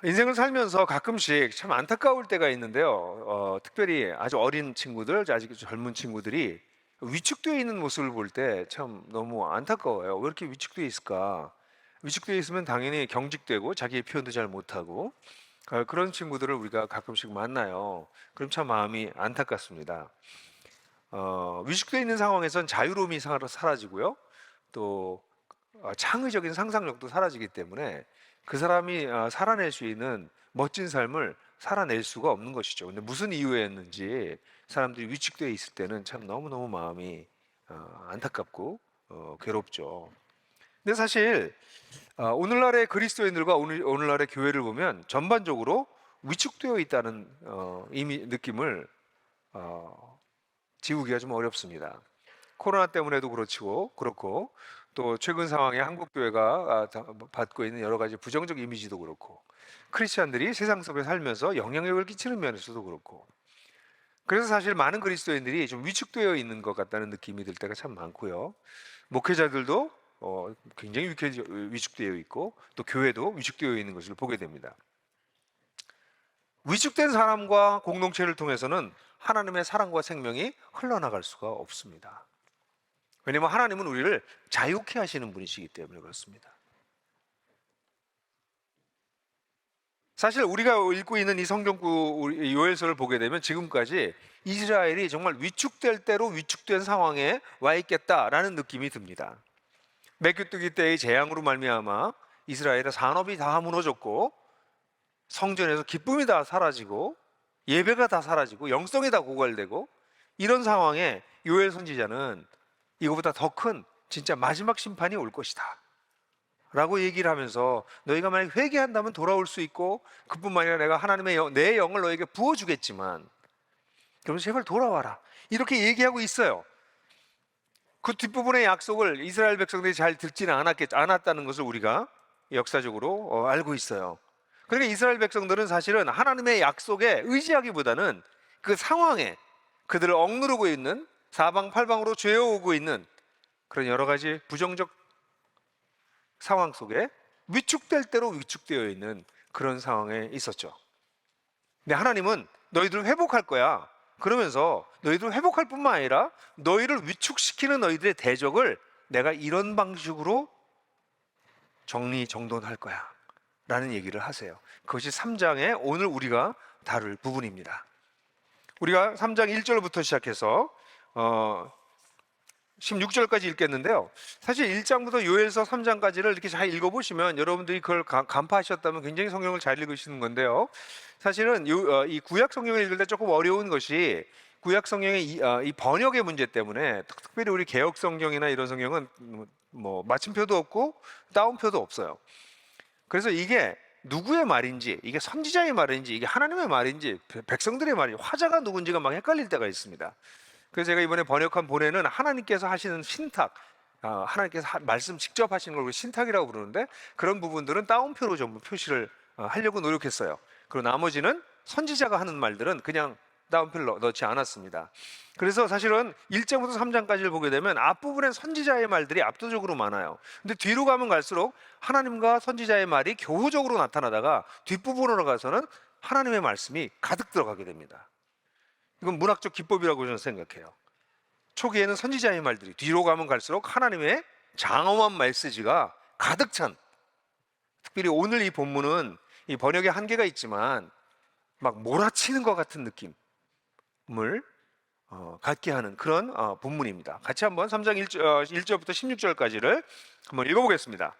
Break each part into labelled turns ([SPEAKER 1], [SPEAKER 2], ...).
[SPEAKER 1] 인생을 살면서 가끔씩 참 안타까울 때가 있는데요. 특별히 아주 어린 친구들, 아직 젊은 친구들이 위축되어 있는 모습을 볼 때 참 너무 안타까워요. 왜 이렇게 위축되어 있을까? 위축되어 있으면 당연히 경직되고 자기의 표현도 잘 못하고 그런 친구들을 우리가 가끔씩 만나요. 그럼 참 마음이 안타깝습니다. 위축되어 있는 상황에선 자유로움이 사라지고요. 또 창의적인 상상력도 사라지기 때문에 그 사람이 살아낼 수 있는 멋진 삶을 살아낼 수가 없는 것이죠. 근데 무슨 이유였는지 사람들이 위축되어 있을 때는 참 너무너무 마음이 안타깝고 괴롭죠. 근데 사실 오늘날의 그리스도인들과 오늘날의 교회를 보면 전반적으로 위축되어 있다는 느낌을 지우기가 좀 어렵습니다. 코로나 때문에도 그렇고 또 최근 상황에 한국 교회가 받고 있는 여러 가지 부정적 이미지도 그렇고 크리스천들이 세상 속에 살면서 영향력을 끼치는 면에서도 그렇고 그래서 사실 많은 그리스도인들이 좀 위축되어 있는 것 같다는 느낌이 들 때가 참 많고요. 목회자들도 굉장히 위축되어 있고 또 교회도 위축되어 있는 것을 보게 됩니다. 위축된 사람과 공동체를 통해서는 하나님의 사랑과 생명이 흘러나갈 수가 없습니다. 왜냐하면 하나님은 우리를 자유케 하시는 분이시기 때문에 그렇습니다. 사실 우리가 읽고 있는 이 성경구 요엘서를 보게 되면 지금까지 이스라엘이 정말 위축될 대로 위축된 상황에 와 있겠다라는 느낌이 듭니다. 메기뚜기 때의 재앙으로 말미암아 이스라엘의 산업이 다 무너졌고 성전에서 기쁨이 다 사라지고 예배가 다 사라지고 영성이 다 고갈되고 이런 상황에 요엘 선지자는 이거보다 더 큰 진짜 마지막 심판이 올 것이다 라고 얘기를 하면서 너희가 만약 회개한다면 돌아올 수 있고 그뿐만 아니라 내가 내 영을 너에게 부어주겠지만 그럼 제발 돌아와라 이렇게 얘기하고 있어요. 그 뒷부분의 약속을 이스라엘 백성들이 잘 듣지는 않았다는 것을 우리가 역사적으로 알고 있어요. 그러니까 이스라엘 백성들은 사실은 하나님의 약속에 의지하기보다는 그 상황에 그들을 억누르고 있는 사방팔방으로 죄어오고 있는 그런 여러 가지 부정적 상황 속에 위축될 대로 위축되어 있는 그런 상황에 있었죠. 근데 하나님은 너희들을 회복할 거야. 그러면서 너희들을 회복할 뿐만 아니라 너희를 위축시키는 너희들의 대적을 내가 이런 방식으로 정리정돈할 거야 라는 얘기를 하세요. 그것이 3장에 오늘 우리가 다룰 부분입니다. 우리가 3장 1절부터 시작해서 16절까지 읽겠는데요. 사실 1장부터 요엘서 3장까지를 이렇게 잘 읽어보시면 여러분들이 그걸 간파하셨다면 굉장히 성경을 잘 읽으시는 건데요. 사실은 이 구약 성경을 읽을 때 조금 어려운 것이 구약 성경의 이 번역의 문제 때문에 특별히 우리 개역 성경이나 이런 성경은 뭐 마침표도 없고 따옴표도 없어요. 그래서 이게 누구의 말인지, 이게 선지자의 말인지, 이게 하나님의 말인지, 백성들의 말인지, 화자가 누군지가 막 헷갈릴 때가 있습니다. 그래서 제가 이번에 번역한 본에는 하나님께서 하시는 신탁, 하나님께서 말씀 직접 하시는 걸 신탁이라고 부르는데 그런 부분들은 따옴표로 전부 표시를 하려고 노력했어요. 그리고 나머지는 선지자가 하는 말들은 그냥 따옴표를 넣지 않았습니다. 그래서 사실은 1장부터 3장까지를 보게 되면 앞부분엔 선지자의 말들이 압도적으로 많아요. 근데 뒤로 가면 갈수록 하나님과 선지자의 말이 교후적으로 나타나다가 뒷부분으로 가서는 하나님의 말씀이 가득 들어가게 됩니다. 이건 문학적 기법이라고 저는 생각해요. 초기에는 선지자의 말들이 뒤로 가면 갈수록 하나님의 장엄한 메시지가 가득 찬, 특별히 오늘 이 본문은 이 번역에 한계가 있지만 막 몰아치는 것 같은 느낌을 갖게 하는 그런 본문입니다. 같이 한번 3장 1절부터 16절까지를 한번 읽어보겠습니다.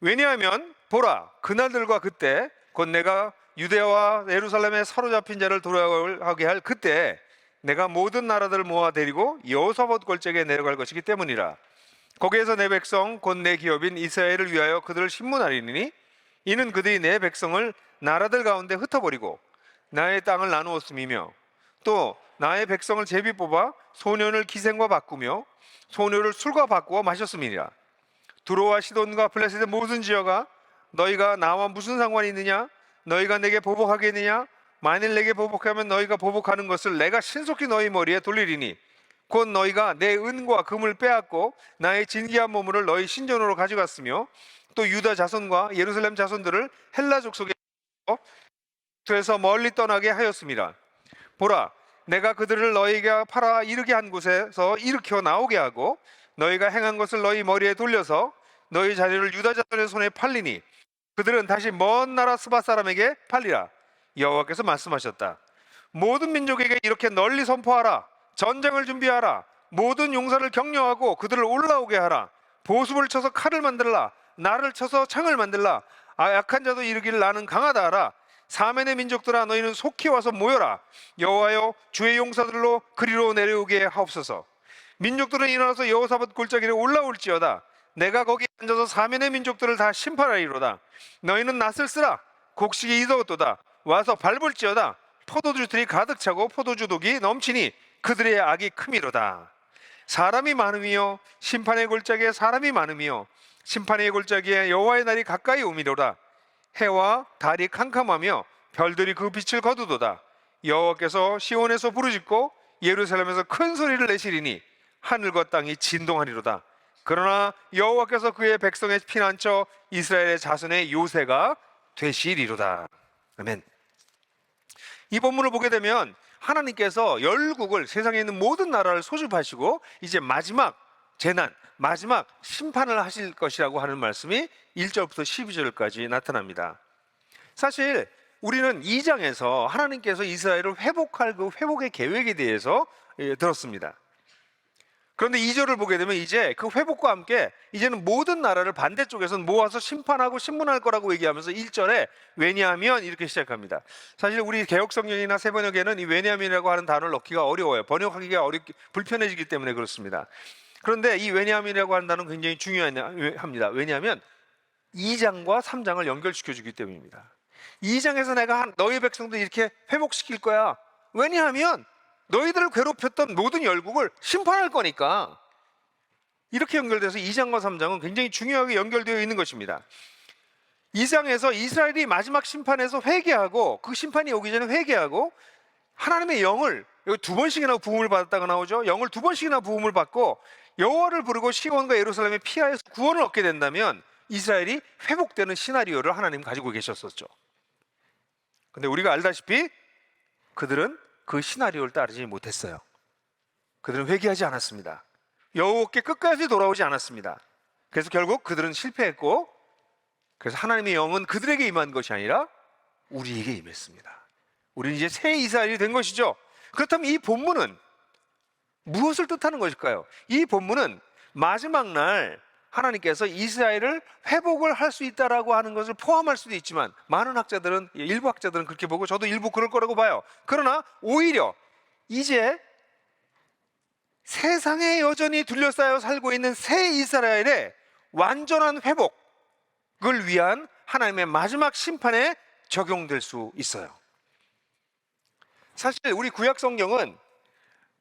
[SPEAKER 1] 왜냐하면 보라, 그날들과 그때 곧 내가 유대와 예루살렘에 사로잡힌 자를 돌아가게 할 그때 내가 모든 나라들을 모아 데리고 여호사밧 골짜기에 내려갈 것이기 때문이라. 거기에서 내 백성 곧 내 기업인 이스라엘을 위하여 그들을 신문하리니 이는 그들이 내 백성을 나라들 가운데 흩어버리고 나의 땅을 나누었음이며 또 나의 백성을 제비 뽑아 소년을 기생과 바꾸며 소녀를 술과 바꾸어 마셨음이니라. 두로와 시돈과 블레셋의 모든 지역아, 너희가 나와 무슨 상관이 있느냐? 너희가 내게 보복하겠느냐? 만일 내게 보복하면 너희가 보복하는 것을 내가 신속히 너희 머리에 돌리리니 곧 너희가 내 은과 금을 빼앗고 나의 진귀한 보물을 너희 신전으로 가져갔으며 또 유다 자손과 예루살렘 자손들을 헬라 족속에 에서 멀리 떠나게 하였습니다. 보라, 내가 그들을 너희가 팔아 이르게 한 곳에서 일으켜 나오게 하고 너희가 행한 것을 너희 머리에 돌려서 너희 자녀를 유다 자손의 손에 팔리니 그들은 다시 먼 나라 스바 사람에게 팔리라. 여호와께서 말씀하셨다. 모든 민족에게 이렇게 널리 선포하라. 전쟁을 준비하라. 모든 용사를 격려하고 그들을 올라오게 하라. 보습을 쳐서 칼을 만들라. 나를 쳐서 창을 만들라. 약한 자도 이르기를 나는 강하다 하라. 사면의 민족들아, 너희는 속히 와서 모여라. 여호와여, 주의 용사들로 그리로 내려오게 하옵소서. 민족들은 일어나서 여호사밧 골짜기에 올라올지어다. 내가 거기 앉아서 사면의 민족들을 다 심판하리로다. 너희는 낫을 쓰라. 곡식이 이더었도다. 와서 밟을지어다. 포도주들이 가득 차고 포도주 독이 넘치니 그들의 악이 크미로다. 사람이 많음이요 심판의 골짜기에 사람이 많음이요 심판의 골짜기에 여호와의 날이 가까이 오미로다. 해와 달이 캄캄하며 별들이 그 빛을 거두도다. 여호와께서 시온에서 부르짖고 예루살렘에서 큰 소리를 내시리니 하늘과 땅이 진동하리로다. 그러나 여호와께서 그의 백성의 피난처 이스라엘의 자손의 요새가 되시리로다. 아멘. 이 본문을 보게 되면 하나님께서 열국을, 세상에 있는 모든 나라를 소집하시고 이제 마지막 재난, 마지막 심판을 하실 것이라고 하는 말씀이 1절부터 12절까지 나타납니다. 사실 우리는 2장에서 하나님께서 이스라엘을 회복할 그 회복의 계획에 대해서 들었습니다. 그런데 2절을 보게 되면 이제 그 회복과 함께 이제는 모든 나라를 반대쪽에서는 모아서 심판하고 신문할 거라고 얘기하면서 1절에 왜냐하면 이렇게 시작합니다. 사실 우리 개역성경이나 세번역에는 이 왜냐하면이라고 하는 단어를 넣기가 어려워요. 번역하기가 불편해지기 때문에 그렇습니다. 그런데 이 왜냐하면이라고 하는 단어는 굉장히 중요합니다. 왜냐하면 2장과 3장을 연결시켜 주기 때문입니다. 2장에서 내가 너희 백성들 이렇게 회복시킬 거야. 왜냐하면 너희들을 괴롭혔던 모든 열국을 심판할 거니까. 이렇게 연결돼서 2장과 3장은 굉장히 중요하게 연결되어 있는 것입니다. 2장에서 이스라엘이 마지막 심판에서 회개하고, 그 심판이 오기 전에 회개하고 하나님의 영을, 여기 2번씩이나 부음을 받았다가 나오죠. 영을 2번씩이나 부음을 받고 여호와를 부르고 시온과 예루살렘에 피하여서 구원을 얻게 된다면 이스라엘이 회복되는 시나리오를 하나님 가지고 계셨었죠. 근데 우리가 알다시피 그들은 그 시나리오를 따르지 못했어요. 그들은 회개하지 않았습니다. 여호와께 끝까지 돌아오지 않았습니다. 그래서 결국 그들은 실패했고, 그래서 하나님의 영은 그들에게 임한 것이 아니라 우리에게 임했습니다. 우리는 이제 새 이스라엘이 된 것이죠. 그렇다면 이 본문은 무엇을 뜻하는 것일까요? 이 본문은 마지막 날 하나님께서 이스라엘을 회복을 할 수 있다라고 하는 것을 포함할 수도 있지만, 많은 학자들은, 일부 학자들은 그렇게 보고 저도 일부 그럴 거라고 봐요. 그러나 오히려 이제 세상에 여전히 둘러싸여 살고 있는 새 이스라엘의 완전한 회복을 위한 하나님의 마지막 심판에 적용될 수 있어요. 사실 우리 구약 성경은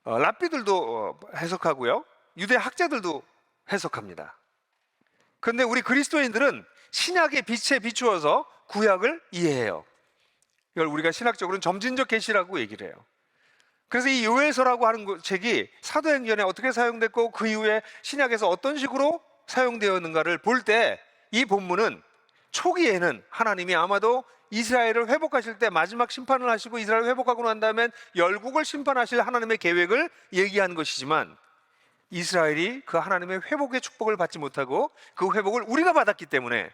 [SPEAKER 1] 랍비들도 해석하고요, 유대 학자들도 해석합니다. 그런데 우리 그리스도인들은 신약의 빛에 비추어서 구약을 이해해요. 이걸 우리가 신학적으로는 점진적 계시라고 얘기를 해요. 그래서 이 요엘서라고 하는 책이 사도행전에 어떻게 사용됐고 그 이후에 신약에서 어떤 식으로 사용되었는가를 볼 때 이 본문은 초기에는 하나님이 아마도 이스라엘을 회복하실 때 마지막 심판을 하시고 이스라엘을 회복하고 난 다음엔 열국을 심판하실 하나님의 계획을 얘기한 것이지만, 이스라엘이 그 하나님의 회복의 축복을 받지 못하고 그 회복을 우리가 받았기 때문에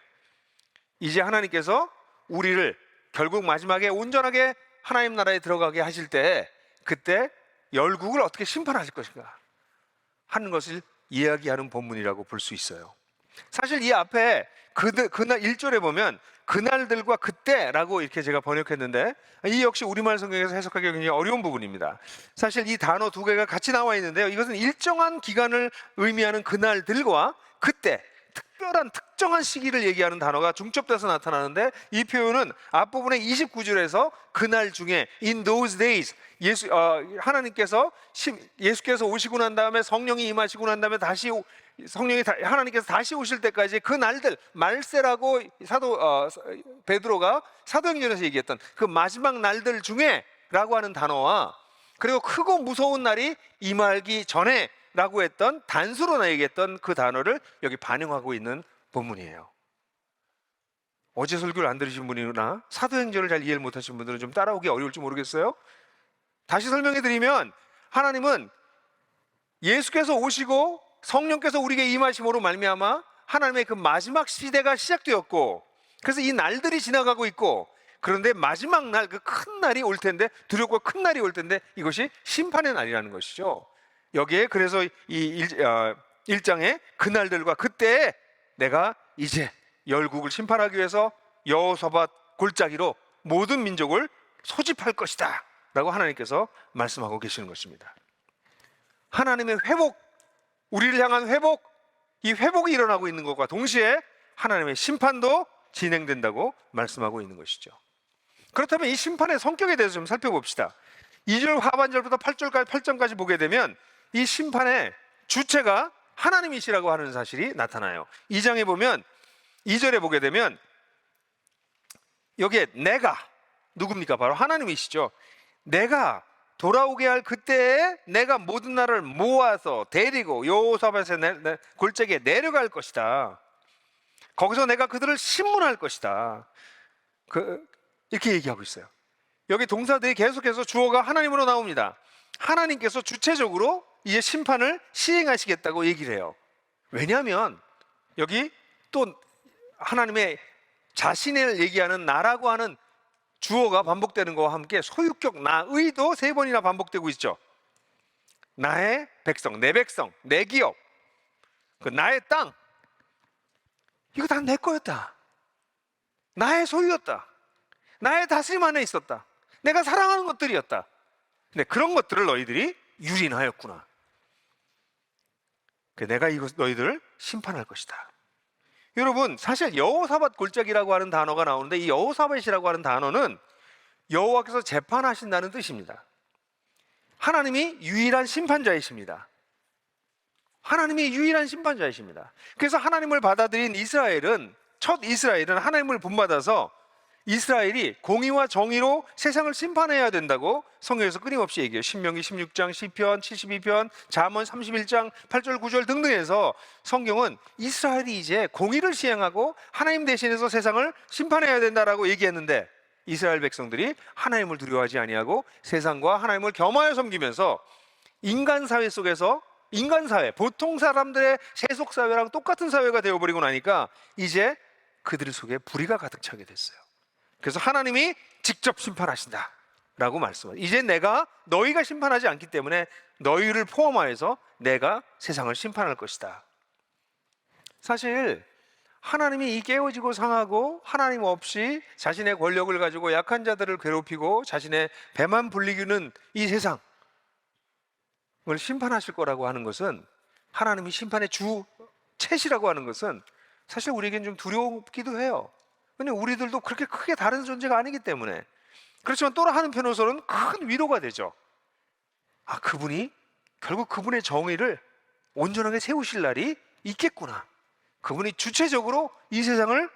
[SPEAKER 1] 이제 하나님께서 우리를 결국 마지막에 온전하게 하나님 나라에 들어가게 하실 때, 그때 열국을 어떻게 심판하실 것인가 하는 것을 이야기하는 본문이라고 볼 수 있어요. 사실 이 앞에 그날 1절에 보면 그날들과 그때라고 이렇게 제가 번역했는데, 이 역시 우리말 성경에서 해석하기가 굉장히 어려운 부분입니다. 사실 이 단어 두 개가 같이 나와 있는데요, 이것은 일정한 기간을 의미하는 그날들과 그때, 특정한 시기를 얘기하는 단어가 중첩돼서 나타나는데, 이 표현은 앞부분의 29절에서 그날 중에 in those days, 예수께서 오시고 난 다음에 성령이 임하시고 난 다음에 하나님께서 다시 오실 때까지 그 날들, 말세라고 베드로가 사도행전에서 얘기했던 그 마지막 날들 중에 라고 하는 단어와, 그리고 크고 무서운 날이 임하기 전에 라고 했던, 단수로 얘기했던 그 단어를 여기 반영하고 있는 본문이에요. 어제 설교를 안 들으신 분이나 사도행전을 잘 이해를 못하신 분들은 좀 따라오기 어려울지 모르겠어요. 다시 설명해 드리면, 하나님은 예수께서 오시고 성령께서 우리에게 임하심으로 말미암아 하나님의 그 마지막 시대가 시작되었고, 그래서 이 날들이 지나가고 있고, 그런데 마지막 날, 그 큰 날이 올 텐데, 두렵고 큰 날이 올 텐데, 이것이 심판의 날이라는 것이죠. 여기에 그래서 이 1장에 그 날들과 그때에 내가 이제 열국을 심판하기 위해서 여호사밧 골짜기로 모든 민족을 소집할 것이다 라고 하나님께서 말씀하고 계시는 것입니다. 하나님의 회복, 우리를 향한 회복, 이 회복이 일어나고 있는 것과 동시에 하나님의 심판도 진행된다고 말씀하고 있는 것이죠. 그렇다면 이 심판의 성격에 대해서 좀 살펴봅시다. 2절 하반절부터 8절까지 보게 되면 이 심판의 주체가 하나님이시라고 하는 사실이 나타나요. 2장에 보면 2절에 보게 되면 여기에 내가 누굽니까? 바로 하나님이시죠. 내가 돌아오게 할 그때에 내가 모든 나라를 모아서 데리고 여호사밧의 골짜기에 내려갈 것이다. 거기서 내가 그들을 심문할 것이다. 이렇게 얘기하고 있어요. 여기 동사들이 계속해서 주어가 하나님으로 나옵니다. 하나님께서 주체적으로 이제 심판을 시행하시겠다고 얘기를 해요. 왜냐하면 여기 또 하나님의 자신을 얘기하는 나라고 하는 주어가 반복되는 것과 함께 소유격 나의도 3번이나 반복되고 있죠. 나의 백성, 내 기업, 나의 땅, 이거 다 내 거였다. 나의 소유였다. 나의 다스림 안에 있었다. 내가 사랑하는 것들이었다. 근데 그런 것들을 너희들이 유린하였구나. 내가 너희들을 심판할 것이다. 여러분, 사실 여호사밧 골짜기라고 하는 단어가 나오는데, 이 여호사밧이라고 하는 단어는 여호와께서 재판하신다는 뜻입니다. 하나님이 유일한 심판자이십니다. 하나님이 유일한 심판자이십니다. 그래서 하나님을 받아들인 첫 이스라엘은 하나님을 본받아서 이스라엘이 공의와 정의로 세상을 심판해야 된다고 성경에서 끊임없이 얘기해요. 신명기 16장, 시편 72편, 잠언 31장 8절 9절 등등에서 성경은 이스라엘이 이제 공의를 시행하고 하나님 대신해서 세상을 심판해야 된다라고 얘기했는데, 이스라엘 백성들이 하나님을 두려워하지 아니하고 세상과 하나님을 겸하여 섬기면서 인간 사회 속에서 보통 사람들의 세속 사회랑 똑같은 사회가 되어버리고 나니까 이제 그들 속에 불의가 가득 차게 됐어요. 그래서 하나님이 직접 심판하신다라고 말씀하세요. 이제 너희가 심판하지 않기 때문에 너희를 포함하여서 내가 세상을 심판할 것이다. 사실 하나님이 이 깨어지고 상하고 하나님 없이 자신의 권력을 가지고 약한 자들을 괴롭히고 자신의 배만 불리기는 이 세상을 심판하실 거라고 하는 것은, 하나님이 심판의 주체시라고 하는 것은 사실 우리에겐 좀 두렵기도 해요. 근데 우리들도 그렇게 크게 다른 존재가 아니기 때문에. 그렇지만 또 하는 편으로서는 큰 위로가 되죠. 그분이 결국 그분의 정의를 온전하게 세우실 날이 있겠구나. 그분이 주체적으로 이 세상을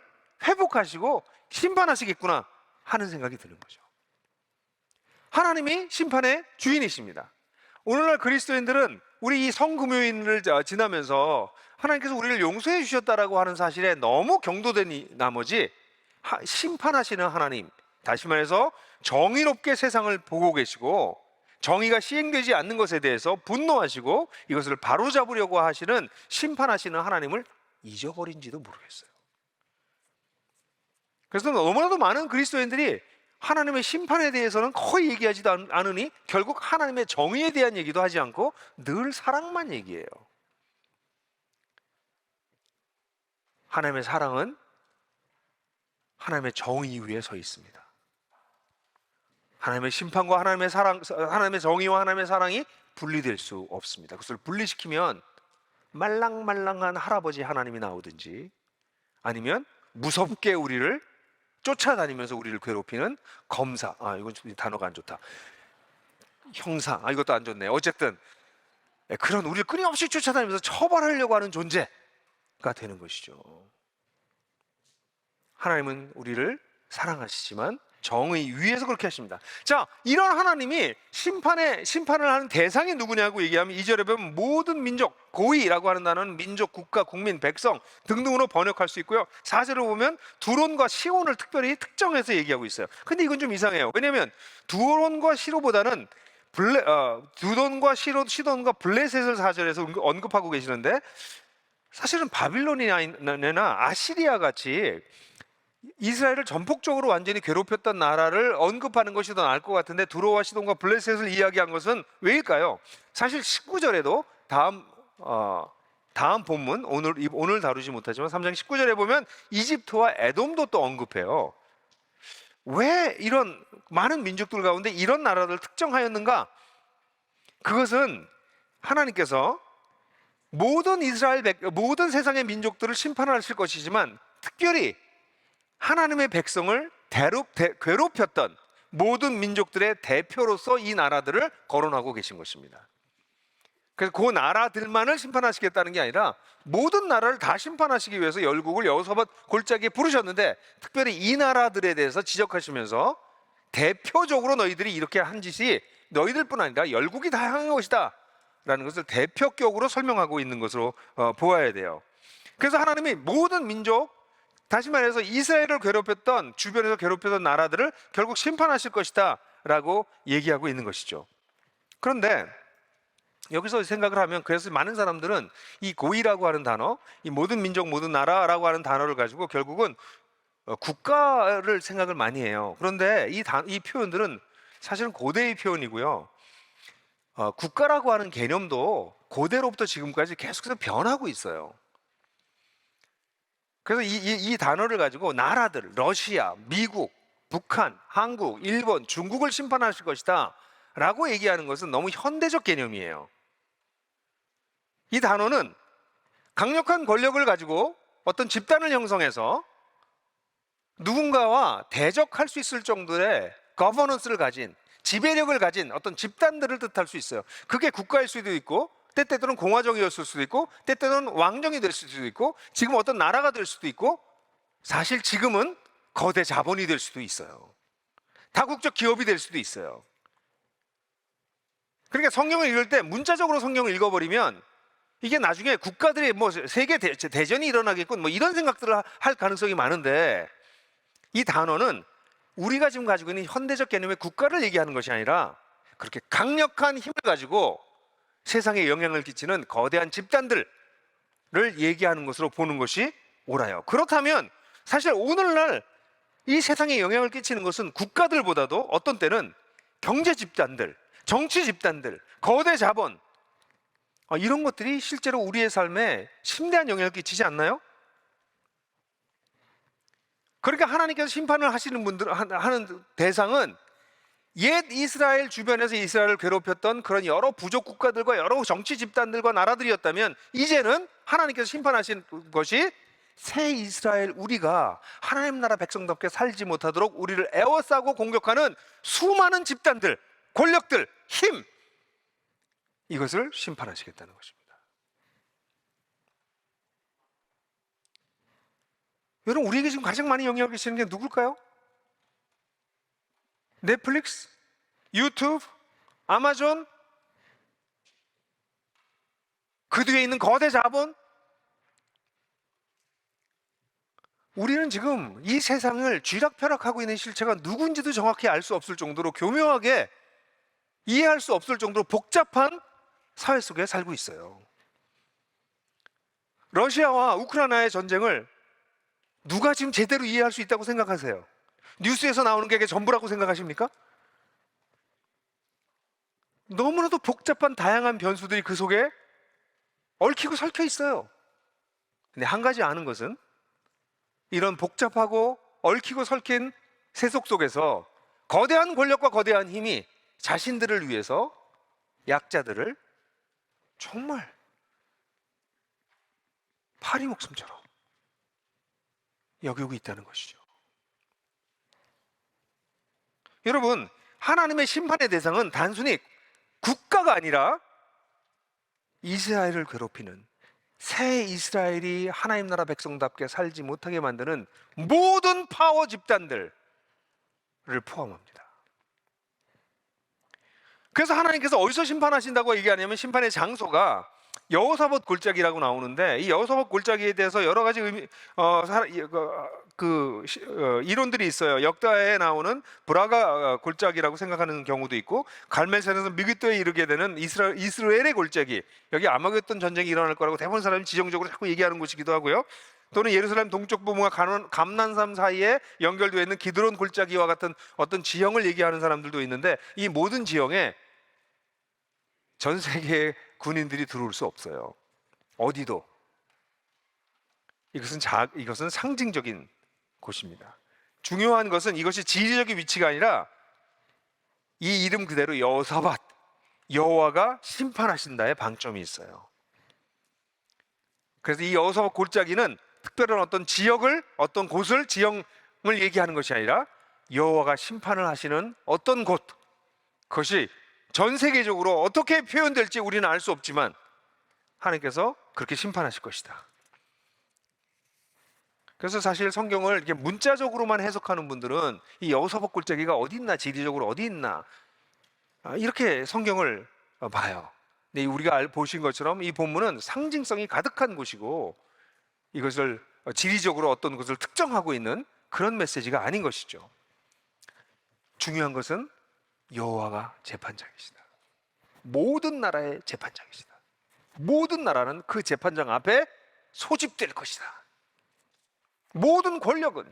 [SPEAKER 1] 회복하시고 심판하시겠구나 하는 생각이 드는 거죠. 하나님이 심판의 주인이십니다. 오늘날 그리스도인들은 우리 이 성금요일을 지나면서 하나님께서 우리를 용서해 주셨다라고 하는 사실에 너무 경도된 나머지 심판하시는 하나님, 다시 말해서 정의롭게 세상을 보고 계시고 정의가 시행되지 않는 것에 대해서 분노하시고 이것을 바로잡으려고 하시는 심판하시는 하나님을 잊어버린지도 모르겠어요. 그래서 너무나도 많은 그리스도인들이 하나님의 심판에 대해서는 거의 얘기하지도 않으니 결국 하나님의 정의에 대한 얘기도 하지 않고 늘 사랑만 얘기해요. 하나님의 사랑은 하나님의 정의 위에 서 있습니다. 하나님의 심판과 하나님의 사랑, 하나님의 정의와 하나님의 사랑이 분리될 수 없습니다. 그것을 분리시키면 말랑말랑한 할아버지 하나님이 나오든지, 아니면 무섭게 우리를 쫓아다니면서 우리를 괴롭히는 검사, 이건 단어가 안 좋다, 형사, 이것도 안 좋네. 어쨌든 그런 우리를 끊임없이 쫓아다니면서 처벌하려고 하는 존재가 되는 것이죠. 하나님은 우리를 사랑하시지만 정의 위에서 그렇게 하십니다. 자, 이런 하나님이 심판을 하는 대상이 누구냐고 얘기하면 2절에 보면 모든 민족, 고의라고 하는 단어는 민족, 국가, 국민, 백성 등등으로 번역할 수 있고요. 4절에 보면 두론과 시온을 특별히 특정해서 얘기하고 있어요. 근데 이건 좀 이상해요. 왜냐하면 두론과 시로보다는 두론과 시돈과 블레셋을 4절에서 언급하고 계시는데, 사실은 바빌론이나 아시리아 같이 이스라엘을 전폭적으로 완전히 괴롭혔던 나라를 언급하는 것이 더 나을 것 같은데, 두로와 시돈과 블레셋을 이야기한 것은 왜일까요? 사실 19절에도 다음 본문, 오늘 다루지 못하지만 3장 19절에 보면 이집트와 에돔도 또 언급해요. 왜 이런 많은 민족들 가운데 이런 나라를 특정하였는가? 그것은 하나님께서 모든 세상의 민족들을 심판하실 것이지만, 특별히 하나님의 백성을 괴롭혔던 모든 민족들의 대표로서 이 나라들을 거론하고 계신 것입니다. 그래서 그 나라들만을 심판하시겠다는 게 아니라 모든 나라를 다 심판하시기 위해서 열국을 여호사밧 골짜기에 부르셨는데, 특별히 이 나라들에 대해서 지적하시면서 대표적으로 너희들이 이렇게 한 짓이 너희들뿐 아니라 열국이 다 향한 것이다 라는 것을 대표격으로 설명하고 있는 것으로 보아야 돼요. 그래서 하나님이 모든 민족, 다시 말해서 이스라엘을 주변에서 괴롭혔던 나라들을 결국 심판하실 것이다 라고 얘기하고 있는 것이죠. 그런데 여기서 생각을 하면, 그래서 많은 사람들은 이 고의라고 하는 단어, 이 모든 민족, 모든 나라라고 하는 단어를 가지고 결국은 국가를 생각을 많이 해요. 그런데 이 표현들은 사실은 고대의 표현이고요. 국가라고 하는 개념도 고대로부터 지금까지 계속해서 변하고 있어요. 그래서 이 단어를 가지고 나라들, 러시아, 미국, 북한, 한국, 일본, 중국을 심판하실 것이다 라고 얘기하는 것은 너무 현대적 개념이에요. 이 단어는 강력한 권력을 가지고 어떤 집단을 형성해서 누군가와 대적할 수 있을 정도의 거버넌스를 가진, 지배력을 가진 어떤 집단들을 뜻할 수 있어요. 그게 국가일 수도 있고, 때때로는 공화정이었을 수도 있고, 때때로는 왕정이 될 수도 있고, 지금 어떤 나라가 될 수도 있고, 사실 지금은 거대 자본이 될 수도 있어요. 다국적 기업이 될 수도 있어요. 그러니까 성경을 읽을 때 문자적으로 성경을 읽어버리면 이게 나중에 국가들이 세계 대전이 일어나겠군 이런 생각들을 할 가능성이 많은데, 이 단어는 우리가 지금 가지고 있는 현대적 개념의 국가를 얘기하는 것이 아니라 그렇게 강력한 힘을 가지고 세상에 영향을 끼치는 거대한 집단들을 얘기하는 것으로 보는 것이 옳아요. 그렇다면 사실 오늘날 이 세상에 영향을 끼치는 것은 국가들보다도 어떤 때는 경제 집단들, 정치 집단들, 거대 자본, 이런 것들이 실제로 우리의 삶에 심대한 영향을 끼치지 않나요? 그러니까 하나님께서 심판을 하는 대상은 옛 이스라엘 주변에서 이스라엘을 괴롭혔던 그런 여러 부족 국가들과 여러 정치 집단들과 나라들이었다면, 이제는 하나님께서 심판하신 것이 새 이스라엘, 우리가 하나님 나라 백성답게 살지 못하도록 우리를 에워싸고 공격하는 수많은 집단들, 권력들, 힘, 이것을 심판하시겠다는 것입니다. 여러분, 우리에게 지금 가장 많이 영향을 끼치는 게 누굴까요? 넷플릭스, 유튜브, 아마존, 그 뒤에 있는 거대 자본. 우리는 지금 이 세상을 쥐락펴락하고 있는 실체가 누군지도 정확히 알 수 없을 정도로, 교묘하게 이해할 수 없을 정도로 복잡한 사회 속에 살고 있어요. 러시아와 우크라이나의 전쟁을 누가 지금 제대로 이해할 수 있다고 생각하세요? 뉴스에서 나오는 게 전부라고 생각하십니까? 너무나도 복잡한 다양한 변수들이 그 속에 얽히고 설켜 있어요. 근데 한 가지 아는 것은, 이런 복잡하고 얽히고 설킨 세속 속에서 거대한 권력과 거대한 힘이 자신들을 위해서 약자들을 정말 파리 목숨처럼 여기고 있다는 것이죠. 여러분, 하나님의 심판의 대상은 단순히 국가가 아니라 이스라엘을 괴롭히는, 새 이스라엘이 하나님 나라 백성답게 살지 못하게 만드는 모든 파워 집단들, 포함합니다. 그래서 하나님께서 어디서 심판하신다고 얘기하냐면 심판의 장소가 여호사밧 골짜기라고 나오는데, 이 여호사밧 골짜기에 대해서 여러 가지 이론들이 있어요. 역다에 나오는 브라가 골짜기라고 생각하는 경우도 있고, 갈멜산에서 미깃도에 이르게 되는 이스라엘의 골짜기, 여기 아마겟돈 전쟁이 일어날 거라고 대부분 사람이 지정적으로 자꾸 얘기하는 곳이기도 하고요. 또는 예루살렘 동쪽 부분과 감난산 사이에 연결되어 있는 기드론 골짜기와 같은 어떤 지형을 얘기하는 사람들도 있는데, 이 모든 지형에 전 세계의 군인들이 들어올 수 없어요. 어디도. 이것은 상징적인 곳입니다. 중요한 것은 이것이 지리적인 위치가 아니라 이 이름 그대로 여호사밧, 여호와가 심판하신다의 방점이 있어요. 그래서 이 여호사밧 골짜기는 특별한 어떤 지역을, 어떤 곳을, 지형을 얘기하는 것이 아니라 여호와가 심판을 하시는 어떤 곳, 그것이 전 세계적으로 어떻게 표현될지 우리는 알 수 없지만 하나님께서 그렇게 심판하실 것이다. 그래서 사실 성경을 이렇게 문자적으로만 해석하는 분들은 이 여호사밧 골짜기가 어디 있나, 지리적으로 어디 있나, 이렇게 성경을 봐요. 근데 우리가 보신 것처럼 이 본문은 상징성이 가득한 곳이고, 이것을 지리적으로 어떤 것을 특정하고 있는 그런 메시지가 아닌 것이죠. 중요한 것은 여호와가 재판장이시다. 모든 나라의 재판장이시다. 모든 나라는 그 재판장 앞에 소집될 것이다. 모든 권력은.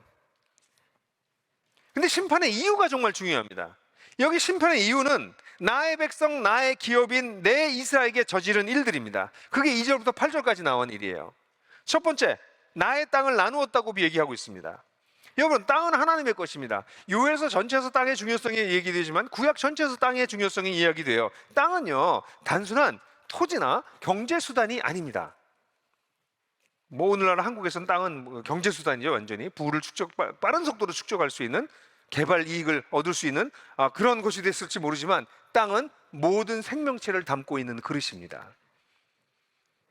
[SPEAKER 1] 근데 심판의 이유가 정말 중요합니다. 여기 심판의 이유는 나의 백성, 나의 기업인 내 이스라엘에게 저지른 일들입니다. 그게 2절부터 8절까지 나온 일이에요. 첫 번째, 나의 땅을 나누었다고 얘기하고 있습니다. 여러분, 땅은 하나님의 것입니다. 요엘서 전체에서 땅의 중요성이 얘기되지만 구약 전체에서 땅의 중요성이 이야기돼요. 땅은요, 단순한 토지나 경제수단이 아닙니다. 오늘날 한국에서는 땅은 경제수단이죠. 완전히 부를 빠른 속도로 축적할 수 있는, 개발 이익을 얻을 수 있는 그런 것이 됐을지 모르지만 땅은 모든 생명체를 담고 있는 그릇입니다.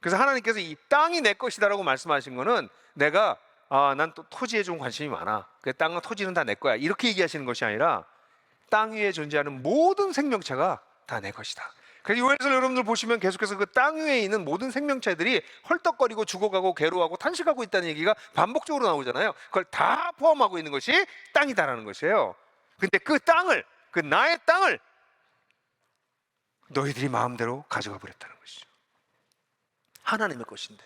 [SPEAKER 1] 그래서 하나님께서 이 땅이 내 것이다라고 말씀하신 거는, 내가 난 또 토지에 좀 관심이 많아, 그 땅과 토지는 다 내 거야, 이렇게 얘기하시는 것이 아니라 땅 위에 존재하는 모든 생명체가 다 내 것이다. 그래서 요엘서 여러분들 보시면 계속해서 그 땅 위에 있는 모든 생명체들이 헐떡거리고 죽어가고 괴로워하고 탄식하고 있다는 얘기가 반복적으로 나오잖아요. 그걸 다 포함하고 있는 것이 땅이다라는 것이에요. 근데 그 땅을, 그 나의 땅을 너희들이 마음대로 가져가 버렸다는 것이죠. 하나님의 것인데.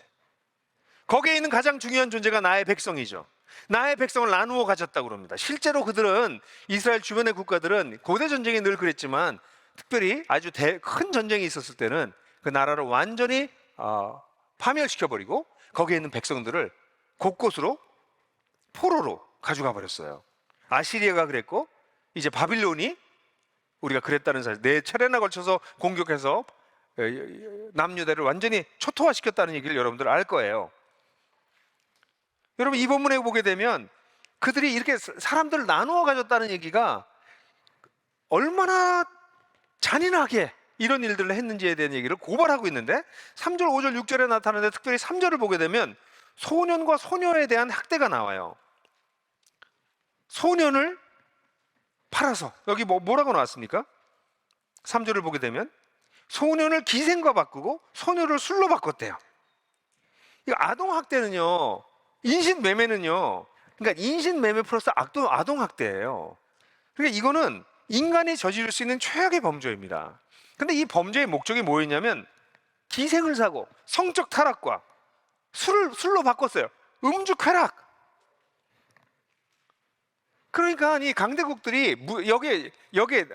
[SPEAKER 1] 거기에 있는 가장 중요한 존재가 나의 백성이죠. 나의 백성을 나누어 가졌다고 합니다. 실제로 그들은, 이스라엘 주변의 국가들은 고대 전쟁이 늘 그랬지만 특별히 아주 큰 전쟁이 있었을 때는 그 나라를 완전히 파멸시켜버리고 거기에 있는 백성들을 곳곳으로 포로로 가져가 버렸어요. 아시리아가 그랬고, 이제 바빌론이 우리가 그랬다는 사실, 4차례나 걸쳐서 공격해서 남유다를 완전히 초토화시켰다는 얘기를 여러분들 알 거예요. 여러분, 이 본문에 보게 되면 그들이 이렇게 사람들을 나누어 가졌다는 얘기가 얼마나 잔인하게 이런 일들을 했는지에 대한 얘기를 고발하고 있는데, 3절, 5절, 6절에 나타나는데 특별히 3절을 보게 되면 소년과 소녀에 대한 학대가 나와요. 소년을 팔아서, 여기 뭐라고 나왔습니까? 3절을 보게 되면 소년을 기생과 바꾸고 소녀를 술로 바꿨대요. 이 아동학대는요, 인신매매는요, 그러니까 인신매매 플러스 아동학대예요. 그러니까 이거는 인간이 저지를 수 있는 최악의 범죄입니다. 근데 이 범죄의 목적이 뭐였냐면 기생을 사고 성적 타락과 술로 바꿨어요. 음주 쾌락. 그러니까 이 강대국들이 여기에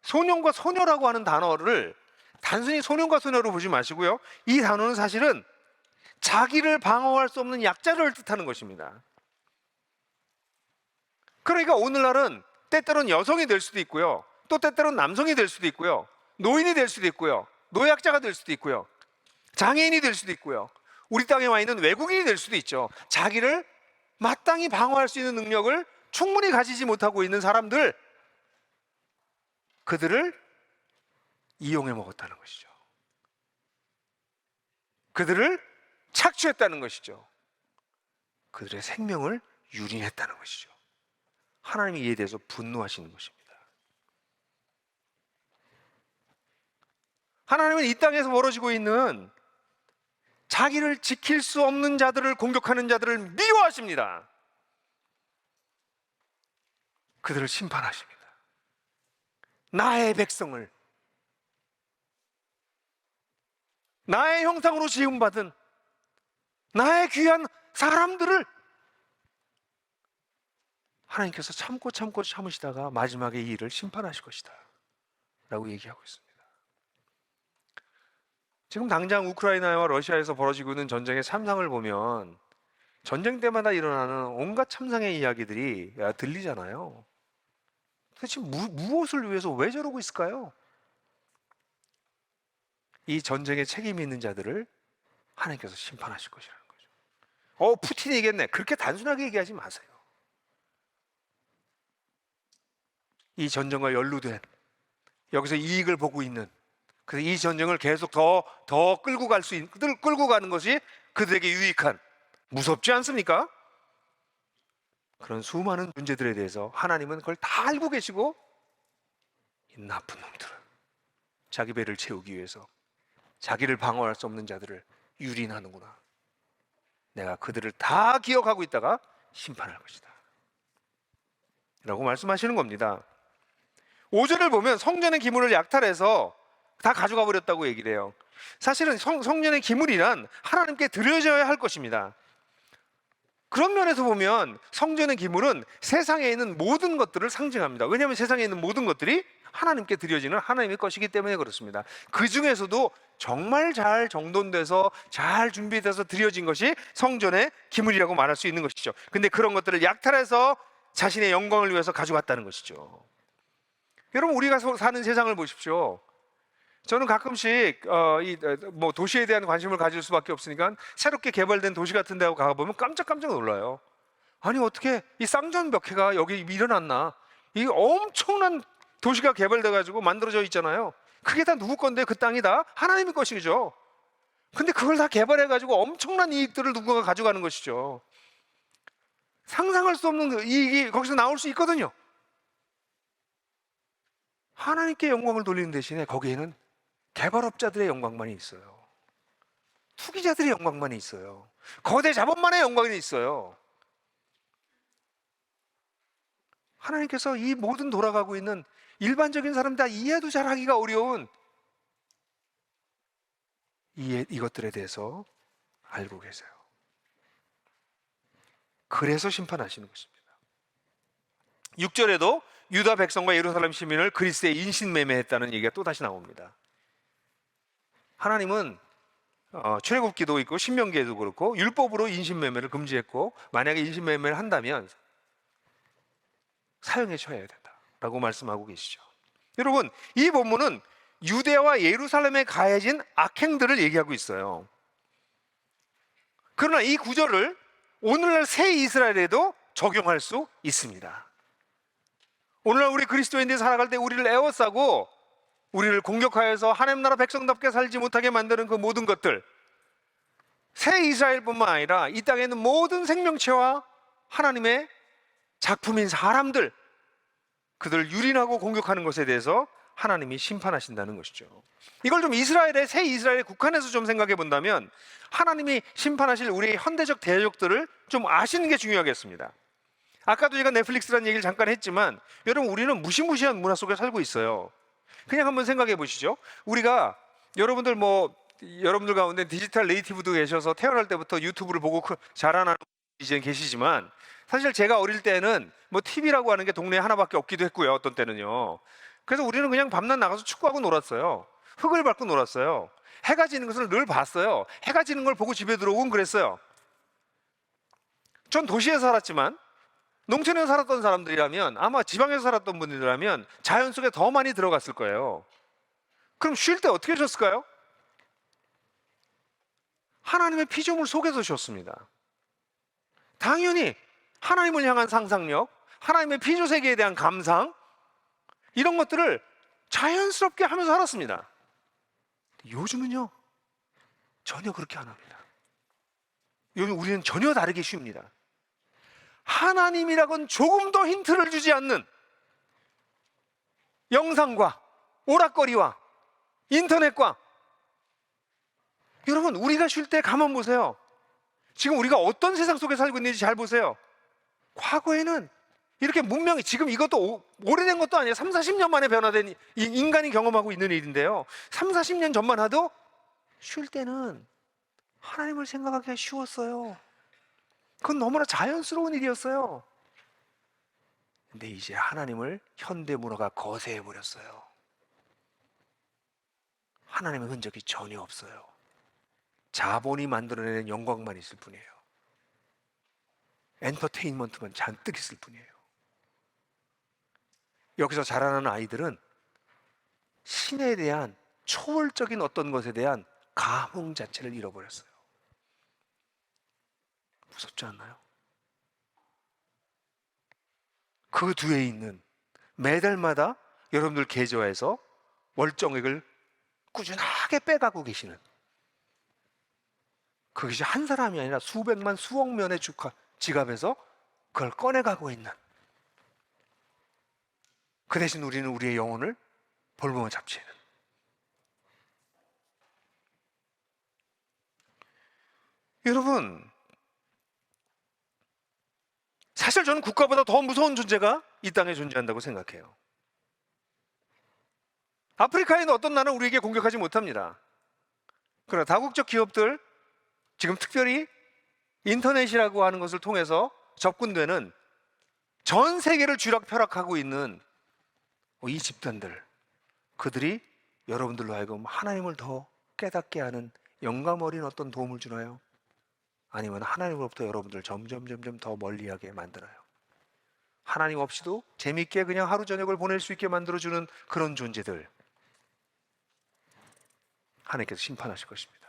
[SPEAKER 1] 소년과 소녀라고 하는 단어를 단순히 소년과 소녀로 보지 마시고요, 이 단어는 사실은 자기를 방어할 수 없는 약자를 뜻하는 것입니다. 그러니까 오늘날은 때때로는 여성이 될 수도 있고요, 또 때때로는 남성이 될 수도 있고요, 노인이 될 수도 있고요, 노약자가 될 수도 있고요, 장애인이 될 수도 있고요, 우리 땅에 와 있는 외국인이 될 수도 있죠. 자기를 마땅히 방어할 수 있는 능력을 충분히 가지지 못하고 있는 사람들, 그들을 이용해 먹었다는 것이죠. 그들을 착취했다는 것이죠. 그들의 생명을 유린했다는 것이죠. 하나님이 이에 대해서 분노하시는 것입니다. 하나님은 이 땅에서 벌어지고 있는 자기를 지킬 수 없는 자들을 공격하는 자들을 미워하십니다. 그들을 심판하십니다. 나의 백성을, 나의 형상으로 지음받은 나의 귀한 사람들을 하나님께서 참고 참으시다가 마지막에 이 일을 심판하실 것이다 라고 얘기하고 있습니다. 지금 당장 우크라이나와 러시아에서 벌어지고 있는 전쟁의 참상을 보면 전쟁 때마다 일어나는 온갖 참상의 이야기들이 들리잖아요. 도대체 무엇을 위해서 왜 저러고 있을까요? 이 전쟁에 책임이 있는 자들을 하나님께서 심판하실 것이라는 거죠. 푸틴이 얘기했네. 그렇게 단순하게 얘기하지 마세요. 이 전쟁과 연루된, 여기서 이익을 보고 있는, 그래서 이 전쟁을 계속 더 끌고 가는 것이 그들에게 유익한, 무섭지 않습니까? 그런 수많은 문제들에 대해서 하나님은 그걸 다 알고 계시고, 이 나쁜 놈들은 자기 배를 채우기 위해서 자기를 방어할 수 없는 자들을 유린하는구나, 내가 그들을 다 기억하고 있다가 심판할 것이다 라고 말씀하시는 겁니다. 5절을 보면 성전의 기물을 약탈해서 다 가져가 버렸다고 얘기를 해요. 사실은 성전의 기물이란 하나님께 드려져야 할 것입니다. 그런 면에서 보면 성전의 기물은 세상에 있는 모든 것들을 상징합니다. 왜냐하면 세상에 있는 모든 것들이 하나님께 드려지는 하나님의 것이기 때문에 그렇습니다. 그 중에서도 정말 잘 정돈돼서 잘 준비돼서 드려진 것이 성전의 기물이라고 말할 수 있는 것이죠. 근데 그런 것들을 약탈해서 자신의 영광을 위해서 가져갔다는 것이죠. 여러분, 우리가 사는 세상을 보십시오. 저는 가끔씩 도시에 대한 관심을 가질 수밖에 없으니까 새롭게 개발된 도시 같은 데 가보면 깜짝 놀라요. 아니, 어떻게 이 쌍전 몇 개가 여기 일어났나? 이 엄청난 도시가 개발돼 가지고 만들어져 있잖아요. 그게 다 누구 건데? 그 땅이 다 하나님의 것이죠. 근데 그걸 다 개발해 가지고 엄청난 이익들을 누군가 가져가는 것이죠. 상상할 수 없는 이익이 거기서 나올 수 있거든요. 하나님께 영광을 돌리는 대신에 거기에는 개발업자들의 영광만이 있어요. 투기자들의 영광만이 있어요. 거대 자본만의 영광이 있어요. 하나님께서 이 모든 돌아가고 있는 일반적인 사람 다 이해도 잘 하기가 어려운 이것들에 대해서 알고 계세요. 그래서 심판하시는 것입니다. 6절에도 유다 백성과 예루살렘 시민을 그리스에 인신매매했다는 얘기가 또 다시 나옵니다. 하나님은 출애굽기도 있고 신명기에도 그렇고 율법으로 인신매매를 금지했고, 만약에 인신매매를 한다면 사형에 처해야 된다라고 말씀하고 계시죠. 여러분, 이 본문은 유대와 예루살렘에 가해진 악행들을 얘기하고 있어요. 그러나 이 구절을 오늘날 새 이스라엘에도 적용할 수 있습니다. 오늘날 우리 그리스도인들이 살아갈 때 우리를 에워싸고 우리를 공격하여서 하나님 나라 백성답게 살지 못하게 만드는 그 모든 것들, 새 이스라엘뿐만 아니라 이 땅에 있는 모든 생명체와 하나님의 작품인 사람들, 그들을 유린하고 공격하는 것에 대해서 하나님이 심판하신다는 것이죠. 이걸 좀 새 이스라엘의 국한에서 좀 생각해 본다면 하나님이 심판하실 우리의 현대적 대적들을 좀 아시는 게 중요하겠습니다. 아까도 제가 넷플릭스라는 얘기를 잠깐 했지만, 여러분, 우리는 무시무시한 문화 속에 살고 있어요. 그냥 한번 생각해 보시죠. 우리가 여러분들 가운데 디지털 네이티브도 계셔서 태어날 때부터 유튜브를 보고 자라나는 이제 계시지만, 사실 제가 어릴 때는 TV라고 하는 게 동네에 하나밖에 없기도 했고요. 어떤 때는요. 그래서 우리는 그냥 밤낮 나가서 축구하고 놀았어요. 흙을 밟고 놀았어요. 해가 지는 것을 늘 봤어요. 해가 지는 걸 보고 집에 들어오곤 그랬어요. 전 도시에 살았지만 농촌에 살았던 사람들이라면, 아마 지방에서 살았던 분들이라면 자연 속에 더 많이 들어갔을 거예요. 그럼 쉴 때 어떻게 쉬었을까요? 하나님의 피조물 속에서 쉬었습니다. 당연히 하나님을 향한 상상력, 하나님의 피조세계에 대한 감상, 이런 것들을 자연스럽게 하면서 살았습니다. 요즘은요, 전혀 그렇게 안 합니다. 요즘 우리는 전혀 다르게 쉽니다. 하나님이라고는 조금도 힌트를 주지 않는 영상과 오락거리와 인터넷과, 여러분 우리가 쉴 때 가만 보세요. 지금 우리가 어떤 세상 속에 살고 있는지 잘 보세요. 과거에는 이렇게 문명이, 지금 이것도 오래된 것도 아니에요. 3, 40년 만에 변화된 인간이 경험하고 있는 일인데요, 3, 40년 전만 하도 쉴 때는 하나님을 생각하기가 쉬웠어요. 그건 너무나 자연스러운 일이었어요. 근데 이제 하나님을 현대 문화가 거세해 버렸어요. 하나님의 흔적이 전혀 없어요. 자본이 만들어내는 영광만 있을 뿐이에요. 엔터테인먼트만 잔뜩 있을 뿐이에요. 여기서 자라나는 아이들은 신에 대한 초월적인 어떤 것에 대한 감흥 자체를 잃어버렸어요. 무섭지 않나요? 그 뒤에 있는, 매달마다 여러분들 계좌에서 월정액을 꾸준하게 빼가고 계시는, 그것이 한 사람이 아니라 수백만 수억 면의 지갑에서 그걸 꺼내가고 있는, 그 대신 우리는 우리의 영혼을 볼모아 잡채는. 여러분, 사실 저는 국가보다 더 무서운 존재가 이 땅에 존재한다고 생각해요. 아프리카에 있는 어떤 나라는 우리에게 공격하지 못합니다. 그러나 다국적 기업들, 지금 특별히 인터넷이라고 하는 것을 통해서 접근되는, 전 세계를 쥐락펴락하고 있는 이 집단들, 그들이 여러분들로 하여금 하나님을 더 깨닫게 하는 영감 어린 어떤 도움을 주나요? 아니면 하나님으로부터 여러분들 점점 더 멀리하게 만드나요? 하나님 없이도 재밌게 그냥 하루 저녁을 보낼 수 있게 만들어주는 그런 존재들, 하나님께서 심판하실 것입니다.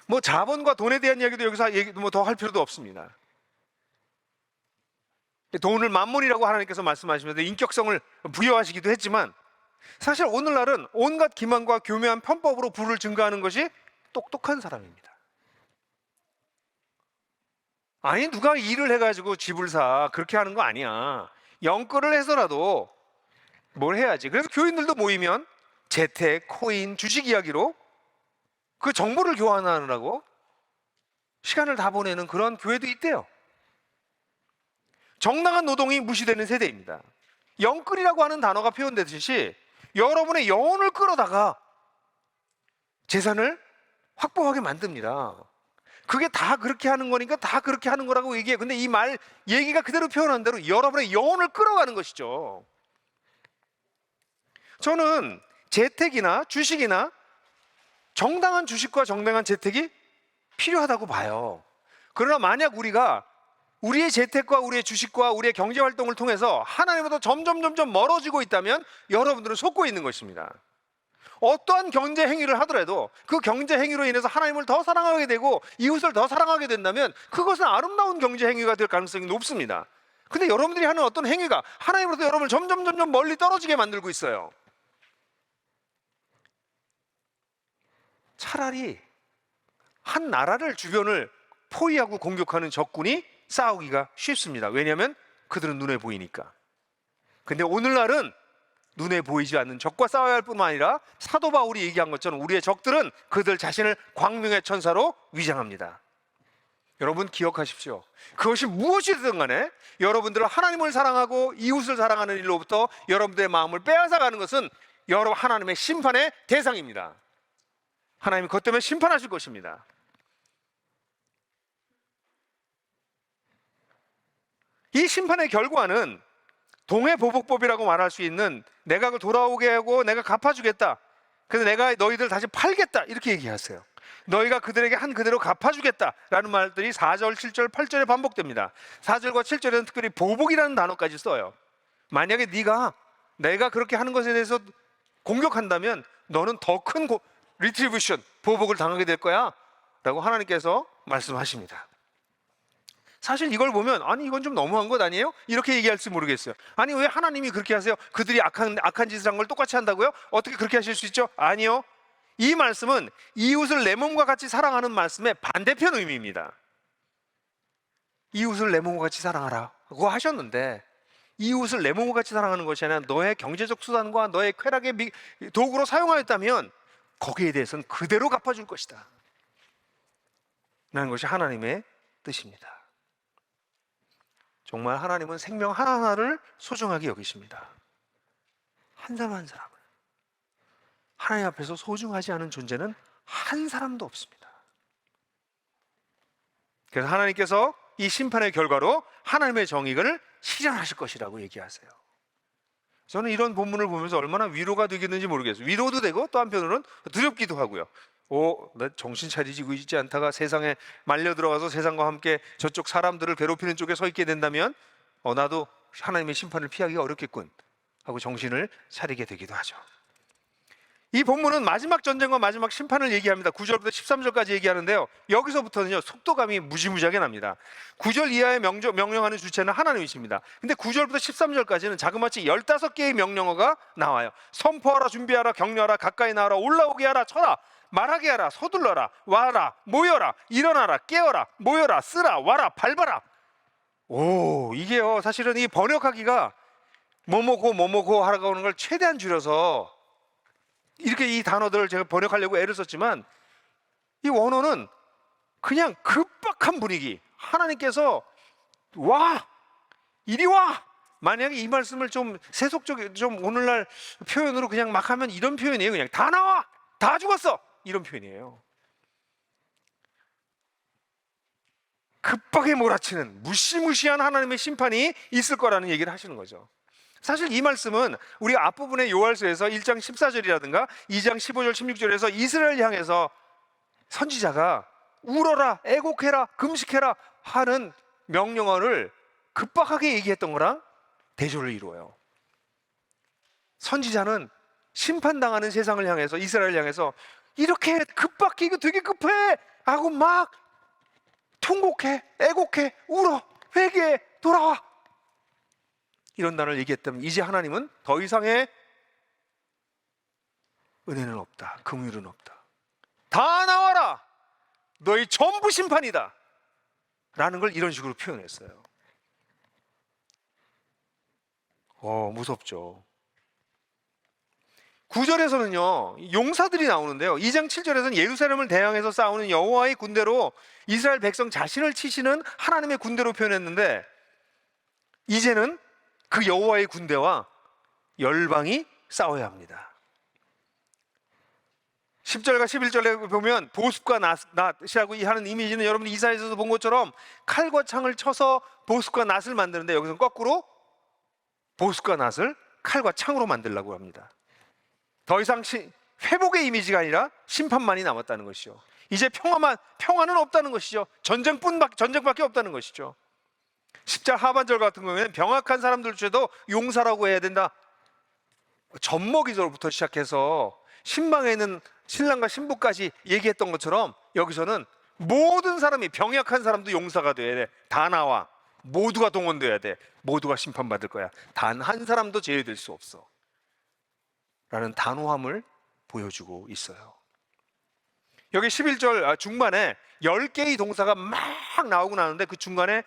[SPEAKER 1] 뭐 자본과 돈에 대한 이야기도 여기서 뭐 더 할 필요도 없습니다. 돈을 만몬이라고 하나님께서 말씀하시면서 인격성을 부여하시기도 했지만, 사실 오늘날은 온갖 기만과 교묘한 편법으로 부를 증가하는 것이 똑똑한 사람입니다. 아니, 누가 일을 해가지고 집을 사, 그렇게 하는 거 아니야. 영끌을 해서라도 뭘 해야지. 그래서 교인들도 모이면 재테크, 코인, 주식 이야기로 그 정보를 교환하느라고 시간을 다 보내는 그런 교회도 있대요. 정당한 노동이 무시되는 세대입니다. 영끌이라고 하는 단어가 표현되듯이 여러분의 영혼을 끌어다가 재산을 확보하게 만듭니다. 그게 다 그렇게 하는 거니까 다 그렇게 하는 거라고 얘기해요. 근데 이 말, 얘기가 그대로 표현한 대로 여러분의 영혼을 끌어가는 것이죠. 저는 재테크나 주식이나 정당한 주식과 정당한 재테크가 필요하다고 봐요. 그러나 만약 우리가 우리의 재테크와 우리의 주식과 우리의 경제 활동을 통해서 하나님보다 점점 멀어지고 있다면 여러분들은 속고 있는 것입니다. 어떠한 경제 행위를 하더라도 그 경제 행위로 인해서 하나님을 더 사랑하게 되고 이웃을 더 사랑하게 된다면 그것은 아름다운 경제 행위가 될 가능성이 높습니다. 근데 여러분들이 하는 어떤 행위가 하나님으로부터 여러분을 점점 멀리 떨어지게 만들고 있어요. 차라리 한 나라를 주변을 포위하고 공격하는 적군이 싸우기가 쉽습니다. 왜냐하면 그들은 눈에 보이니까. 근데 오늘날은 눈에 보이지 않는 적과 싸워야 할 뿐만 아니라 사도 바울이 얘기한 것처럼 우리의 적들은 그들 자신을 광명의 천사로 위장합니다. 여러분 기억하십시오. 그것이 무엇이든 간에 여러분들은 하나님을 사랑하고 이웃을 사랑하는 일로부터 여러분들의 마음을 빼앗아가는 것은 여러분 하나님의 심판의 대상입니다. 하나님이 그것 때문에 심판하실 것입니다. 이 심판의 결과는 동해보복법이라고 말할 수 있는, 내가 그걸 돌아오게 하고 내가 갚아주겠다, 그래서 내가 너희들 다시 팔겠다, 이렇게 얘기하세요. 너희가 그들에게 한 그대로 갚아주겠다 라는 말들이 4절, 7절, 8절에 반복됩니다. 4절과 7절에는 특별히 보복이라는 단어까지 써요. 만약에 내가 그렇게 하는 것에 대해서 공격한다면 너는 더 큰 리트리뷰션, 보복을 당하게 될 거야 라고 하나님께서 말씀하십니다. 사실 이걸 보면 아니 이건 좀 너무한 것 아니에요? 이렇게 얘기할지 모르겠어요. 아니 왜 하나님이 그렇게 하세요? 그들이 악한 짓을 한 걸 똑같이 한다고요? 어떻게 그렇게 하실 수 있죠? 아니요. 이 말씀은 이웃을 내 몸과 같이 사랑하는 말씀의 반대편 의미입니다. 이웃을 내 몸과 같이 사랑하라 고 하셨는데, 이웃을 내 몸과 같이 사랑하는 것이 아니라 너의 경제적 수단과 너의 쾌락의 도구로 사용하였다면 거기에 대해서는 그대로 갚아줄 것이다 라는 것이 하나님의 뜻입니다. 정말 하나님은 생명 하나하나를 소중하게 여기십니다. 한 사람 한 사람을. 하나님 앞에서 소중하지 않은 존재는 한 사람도 없습니다. 그래서 하나님께서 이 심판의 결과로 하나님의 정의를 실현하실 것이라고 얘기하세요. 저는 이런 본문을 보면서 얼마나 위로가 되겠는지 모르겠어요. 위로도 되고 또 한편으로는 두렵기도 하고요. 나 정신 차리지고 있지 않다가 세상에 말려 들어가서 세상과 함께 저쪽 사람들을 괴롭히는 쪽에 서 있게 된다면 나도 하나님의 심판을 피하기가 어렵겠군 하고 정신을 차리게 되기도 하죠. 이 본문은 마지막 전쟁과 마지막 심판을 얘기합니다. 9절부터 13절까지 얘기하는데요, 여기서부터는요 속도감이 무지무지하게 납니다. 9절 이하의 명령하는 주체는 하나님이십니다. 근데 9절부터 13절까지는 자그마치 15개의 명령어가 나와요. 선포하라, 준비하라, 격려하라, 가까이 나와라, 올라오게 하라, 쳐라, 말하게 하라, 서둘러라, 와라, 모여라, 일어나라, 깨어라, 모여라, 쓰라, 와라, 밟아라. 이게요 사실은 이 번역하기가 뭐뭐고 하라고 하는 걸 최대한 줄여서 이렇게 이 단어들을 제가 번역하려고 애를 썼지만, 이 원어는 그냥 급박한 분위기, 하나님께서 와, 이리 와. 만약에 이 말씀을 좀 세속적, 좀 오늘날 표현으로 그냥 막 하면 이런 표현이에요. 그냥 다 나와, 다 죽었어, 이런 표현이에요. 급하게 몰아치는 무시무시한 하나님의 심판이 있을 거라는 얘기를 하시는 거죠. 사실 이 말씀은 우리 앞부분의 요할서에서 1장 14절이라든가 2장 15절 16절에서 이스라엘 향해서 선지자가 울어라, 애곡해라, 금식해라 하는 명령어를 급박하게 얘기했던 거랑 대조를 이루어요. 선지자는 심판당하는 세상을 향해서, 이스라엘 향해서 이렇게 급박해, 이거 되게 급해 하고 막 통곡해, 애곡해, 울어, 회개해, 돌아와, 이런 단어를 얘기했다면 이제 하나님은 더 이상의 은혜는 없다, 긍휼은 없다, 다 나와라, 너희 전부 심판이다 라는 걸 이런 식으로 표현했어요. 무섭죠. 9절에서는요 용사들이 나오는데요, 2장 7절에서는 예루살렘을 대항해서 싸우는 여호와의 군대로 이스라엘 백성 자신을 치시는 하나님의 군대로 표현했는데, 이제는 그 여호와의 군대와 열방이 싸워야 합니다. 10절과 11절에 보면 보습과 낫이라고 하는 이미지는 여러분들 이사야에서도 본 것처럼 칼과 창을 쳐서 보습과 낫을 만드는데, 여기서는 거꾸로 보습과 낫을 칼과 창으로 만들려고 합니다. 더 이상 회복의 이미지가 아니라 심판만이 남았다는 것이죠. 이제 평화는 없다는 것이죠. 전쟁밖에 없다는 것이죠. 10절 하반절 같은 경우에는 병약한 사람들 중에도 용사라고 해야 된다, 젖먹이서부터 시작해서 신방에 있는 신랑과 신부까지 얘기했던 것처럼 여기서는 모든 사람이, 병약한 사람도 용사가 돼야 돼. 다 나와, 모두가 동원돼야 돼, 모두가 심판받을 거야, 단 한 사람도 제외될 수 없어 라는 단호함을 보여주고 있어요. 여기 11절 중반에 10개의 동사가 막 나오고 나는데, 그 중간에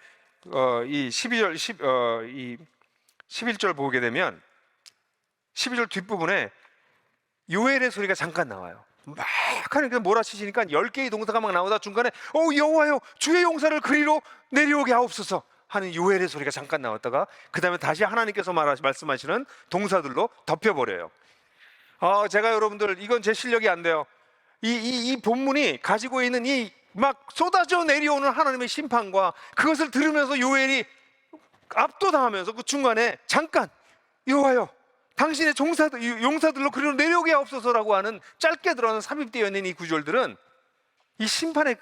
[SPEAKER 1] 이 11절 보게 되면 12절 뒷부분에 요엘의 소리가 잠깐 나와요. 막 하니까 몰아치시니까 10개의 동사가 막 나오다 중간에 여호와여, 주의 용사를 그리로 내려오게 하옵소서 하는 요엘의 소리가 잠깐 나왔다가 그 다음에 다시 하나님께서 말씀하시는 동사들로 덮여버려요. 제가 여러분들, 이건 제 실력이 안 돼요. 이 본문이 가지고 있는 이 막 쏟아져 내려오는 하나님의 심판과 그것을 들으면서 요엘이 압도당하면서 그 중간에 잠깐 여호와여, 당신의 용사들로 그리로 내려오게 하옵소서라고 하는 짧게 들어가는 삽입되어 있는 이 구절들은 이 심판의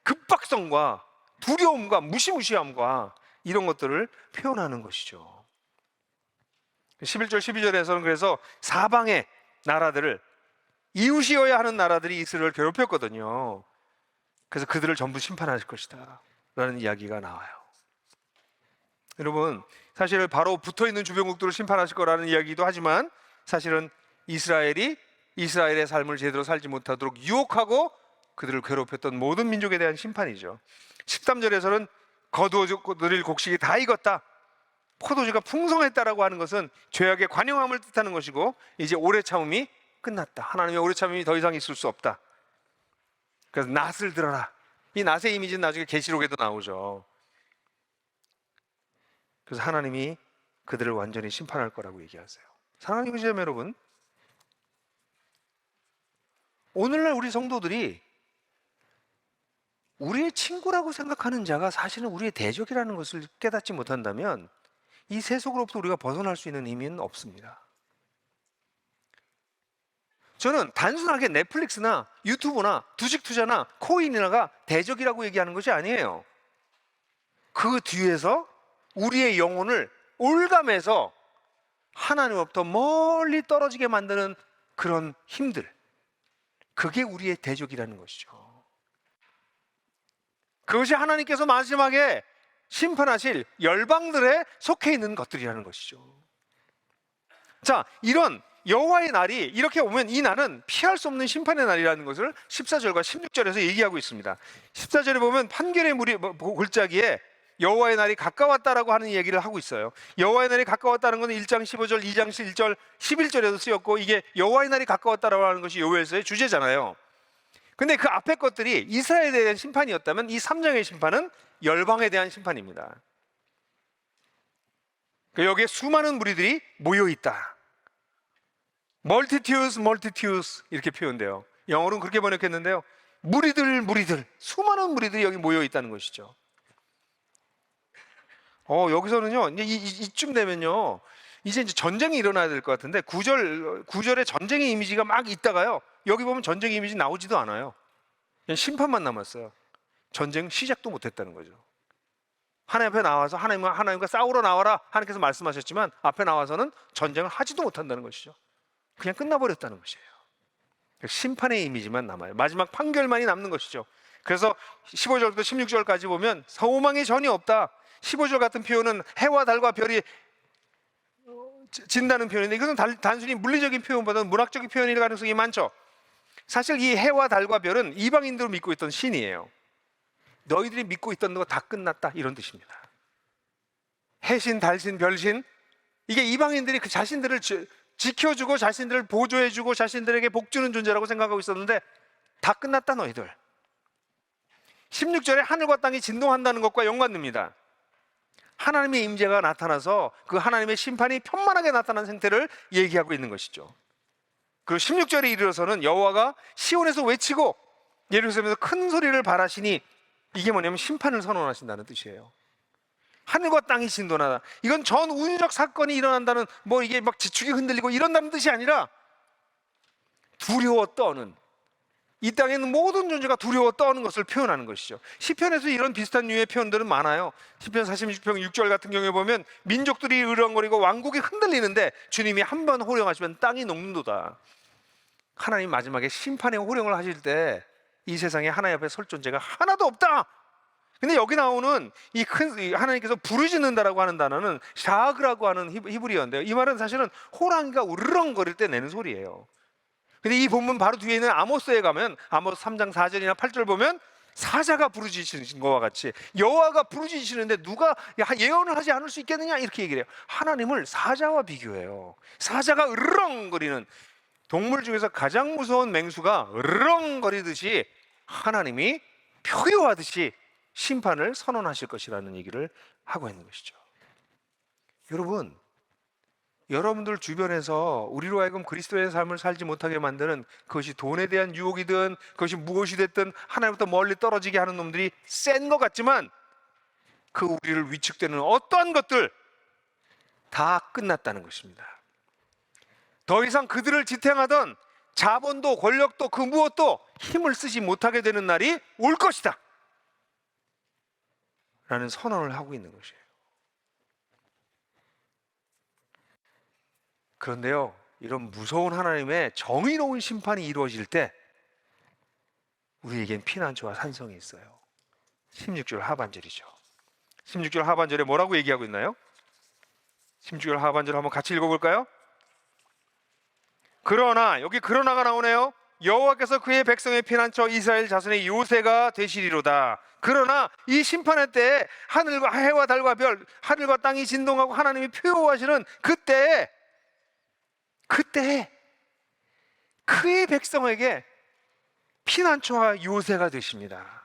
[SPEAKER 1] 급박성과 두려움과 무시무시함과 이런 것들을 표현하는 것이죠. 11절 12절에서는 그래서 사방의 나라들을, 이웃이어야 하는 나라들이 이스라엘을 괴롭혔거든요. 그래서 그들을 전부 심판하실 것이다 라는 이야기가 나와요. 여러분, 사실 바로 붙어있는 주변국들을 심판하실 거라는 이야기도 하지만, 사실은 이스라엘이 이스라엘의 삶을 제대로 살지 못하도록 유혹하고 그들을 괴롭혔던 모든 민족에 대한 심판이죠. 13절에서는 거두어들일 곡식이 다 익었다. 포도주가 풍성했다라고 하는 것은 죄악의 관용함을 뜻하는 것이고, 이제 오래 참음이 끝났다. 하나님의 오래 참음이 더 이상 있을 수 없다. 그래서 낫을 들어라. 이 낫의 이미지는 나중에 계시록에도 나오죠. 그래서 하나님이 그들을 완전히 심판할 거라고 얘기하세요. 사랑하는 형제자매 여러분, 오늘날 우리 성도들이 우리의 친구라고 생각하는 자가 사실은 우리의 대적이라는 것을 깨닫지 못한다면 이 세속으로부터 우리가 벗어날 수 있는 힘은 없습니다. 저는 단순하게 넷플릭스나 유튜브나 주식 투자나 코인이나가 대적이라고 얘기하는 것이 아니에요. 그 뒤에서 우리의 영혼을 올감해서 하나님으로부터 멀리 떨어지게 만드는 그런 힘들, 그게 우리의 대적이라는 것이죠. 그것이 하나님께서 마지막에 심판하실 열방들에 속해 있는 것들이라는 것이죠. 자, 이런 여호와의 날이 이렇게 오면 이 날은 피할 수 없는 심판의 날이라는 것을 14절과 16절에서 얘기하고 있습니다. 14절에 보면 판결의 골짜기에 여호와의 날이 가까웠다라고 하는 얘기를 하고 있어요. 여호와의 날이 가까웠다는 것은 1장 15절, 2장 1절, 11절에도 쓰였고, 이게 여호와의 날이 가까웠다라고 하는 것이 요엘서의 주제잖아요. 근데 그 앞에 것들이 이스라엘에 대한 심판이었다면 이 3장의 심판은 열방에 대한 심판입니다. 여기에 수많은 무리들이 모여있다. multitudes 이렇게 표현돼요. 영어로는 그렇게 번역했는데요, 무리들, 수많은 무리들이 여기 모여있다는 것이죠. 여기서는요, 이쯤 되면요, 이제 전쟁이 일어나야 될 것 같은데, 9절에 전쟁의 이미지가 막 있다가요, 여기 보면 전쟁의 이미지 나오지도 않아요. 그냥 심판만 남았어요. 전쟁 시작도 못했다는 거죠. 하나님 앞에 나와서 하나님과 싸우러 나와라 하나님께서 말씀하셨지만 앞에 나와서는 전쟁을 하지도 못한다는 것이죠. 그냥 끝나버렸다는 것이에요. 심판의 이미지만 남아요. 마지막 판결만이 남는 것이죠. 그래서 15절부터 16절까지 보면 소망이 전혀 없다. 15절 같은 표현은 해와 달과 별이 진다는 표현인데, 이것은 단순히 물리적인 표현보다는 문학적인 표현일 가능성이 많죠. 사실 이 해와 달과 별은 이방인들로 믿고 있던 신이에요. 너희들이 믿고 있던 거 다 끝났다, 이런 뜻입니다. 해신, 달신, 별신, 이게 이방인들이 그 자신들을 지켜주고 자신들을 보조해주고 자신들에게 복주는 존재라고 생각하고 있었는데 다 끝났다 너희들. 16절에 하늘과 땅이 진동한다는 것과 연관됩니다. 하나님의 임재가 나타나서 그 하나님의 심판이 편만하게 나타난 상태를 얘기하고 있는 것이죠. 그리고 16절에 이르러서는 여호와가 시온에서 외치고 예루살렘에서 큰 소리를 발하시니, 이게 뭐냐면 심판을 선언하신다는 뜻이에요. 하늘과 땅이 진동하다, 이건 전 우주적 사건이 일어난다는, 이게 막 지축이 흔들리고 이런다는 뜻이 아니라 두려워 떠는, 이 땅에 있는 모든 존재가 두려워 떠는 것을 표현하는 것이죠. 시편에서 이런 비슷한 류의 표현들은 많아요. 시편 46편 6절 같은 경우에 보면 민족들이 으렁거리고 왕국이 흔들리는데 주님이 한 번 호령하시면 땅이 녹는도다. 하나님 마지막에 심판의 호령을 하실 때 이 세상에 하나님 앞에 설 존재가 하나도 없다. 근데 여기 나오는 하나님께서 부르짖는다라고 하는 단어는 샤그라고 하는 히브리어인데요, 이 말은 사실은 호랑이가 우르렁거릴 때 내는 소리예요. 근데 이 본문 바로 뒤에 있는 아모스에 가면 아모스 3장 4절이나 8절 보면 사자가 부르짖으신 것과 같이 여호와가 부르짖으시는데 누가 예언을 하지 않을 수 있겠느냐, 이렇게 얘기를 해요. 하나님을 사자와 비교해요. 사자가 으르렁거리는, 동물 중에서 가장 무서운 맹수가 으르렁거리듯이 하나님이 표효하듯이 심판을 선언하실 것이라는 얘기를 하고 있는 것이죠. 여러분들 주변에서 우리로 하여금 그리스도의 삶을 살지 못하게 만드는, 그것이 돈에 대한 유혹이든 그것이 무엇이 됐든 하나님부터 멀리 떨어지게 하는 놈들이 센 것 같지만, 그 우리를 위축되는 어떠한 것들 다 끝났다는 것입니다. 더 이상 그들을 지탱하던 자본도 권력도 그 무엇도 힘을 쓰지 못하게 되는 날이 올 것이다 라는 선언을 하고 있는 것이에요. 그런데요, 이런 무서운 하나님의 정의로운 심판이 이루어질 때 우리에겐 피난처와 산성이 있어요. 16절 하반절이죠. 16절 하반절에 뭐라고 얘기하고 있나요? 16절 하반절 한번 같이 읽어볼까요? 그러나, 여기 그러나가 나오네요. 여호와께서 그의 백성의 피난처 이스라엘 자손의 요새가 되시리로다. 그러나 이 심판의 때에 하늘과 해와 달과 별, 하늘과 땅이 진동하고 하나님이 표효하시는 그때에 그의 백성에게 피난처와 요새가 되십니다.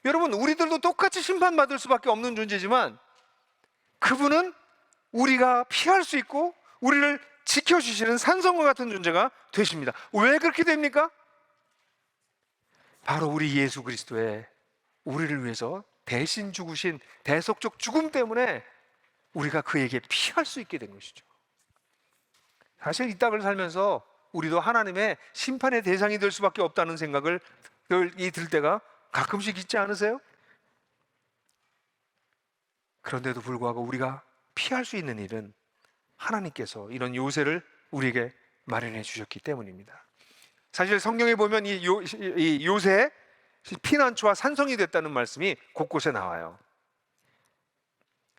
[SPEAKER 1] 여러분, 우리들도 똑같이 심판받을 수밖에 없는 존재지만 그분은 우리가 피할 수 있고 우리를 지켜주시는 산성과 같은 존재가 되십니다. 왜 그렇게 됩니까? 바로 우리 예수 그리스도의 우리를 위해서 대신 죽으신 대속적 죽음 때문에 우리가 그에게 피할 수 있게 된 것이죠. 사실 이 땅을 살면서 우리도 하나님의 심판의 대상이 될 수밖에 없다는 생각을 들 때가 가끔씩 있지 않으세요? 그런데도 불구하고 우리가 피할 수 있는 일은 하나님께서 이런 요새를 우리에게 마련해 주셨기 때문입니다. 사실 성경에 보면 이 요새 피난처와 산성이 됐다는 말씀이 곳곳에 나와요.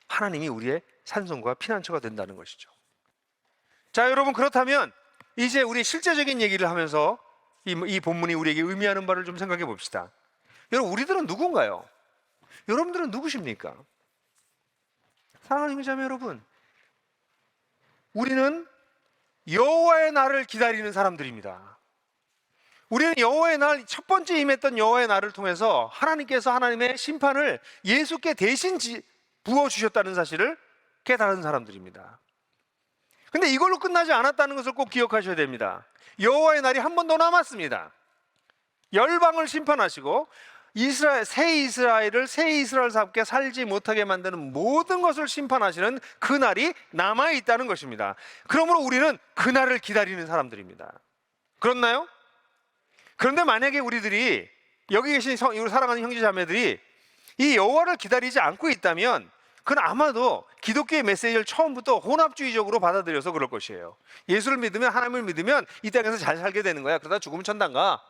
[SPEAKER 1] 하나님이 우리의 산성과 피난처가 된다는 것이죠. 자, 여러분, 그렇다면 이제 우리 실제적인 얘기를 하면서 이 본문이 우리에게 의미하는 바를 좀 생각해 봅시다. 여러분, 우리들은 누군가요? 여러분들은 누구십니까? 사랑하는 형제자매 여러분, 우리는 여호와의 날을 기다리는 사람들입니다. 우리는 여호와의 날, 첫 번째 임했던 여호와의 날을 통해서 하나님께서 하나님의 심판을 예수께 대신 부어주셨다는 사실을 깨달은 사람들입니다. 근데 이걸로 끝나지 않았다는 것을 꼭 기억하셔야 됩니다. 여호와의 날이 한 번 더 남았습니다. 열방을 심판하시고 새 이스라엘을 함께 살지 못하게 만드는 모든 것을 심판하시는 그 날이 남아있다는 것입니다. 그러므로 우리는 그 날을 기다리는 사람들입니다. 그렇나요? 그런데 만약에 우리들이 여기 계신 우리 사랑하는 형제자매들이 이 여호와를 기다리지 않고 있다면 그건 아마도 기독교의 메시지를 처음부터 혼합주의적으로 받아들여서 그럴 것이에요. 예수를 믿으면, 하나님을 믿으면 이 땅에서 잘 살게 되는 거야. 그러다 죽으면 천당 가.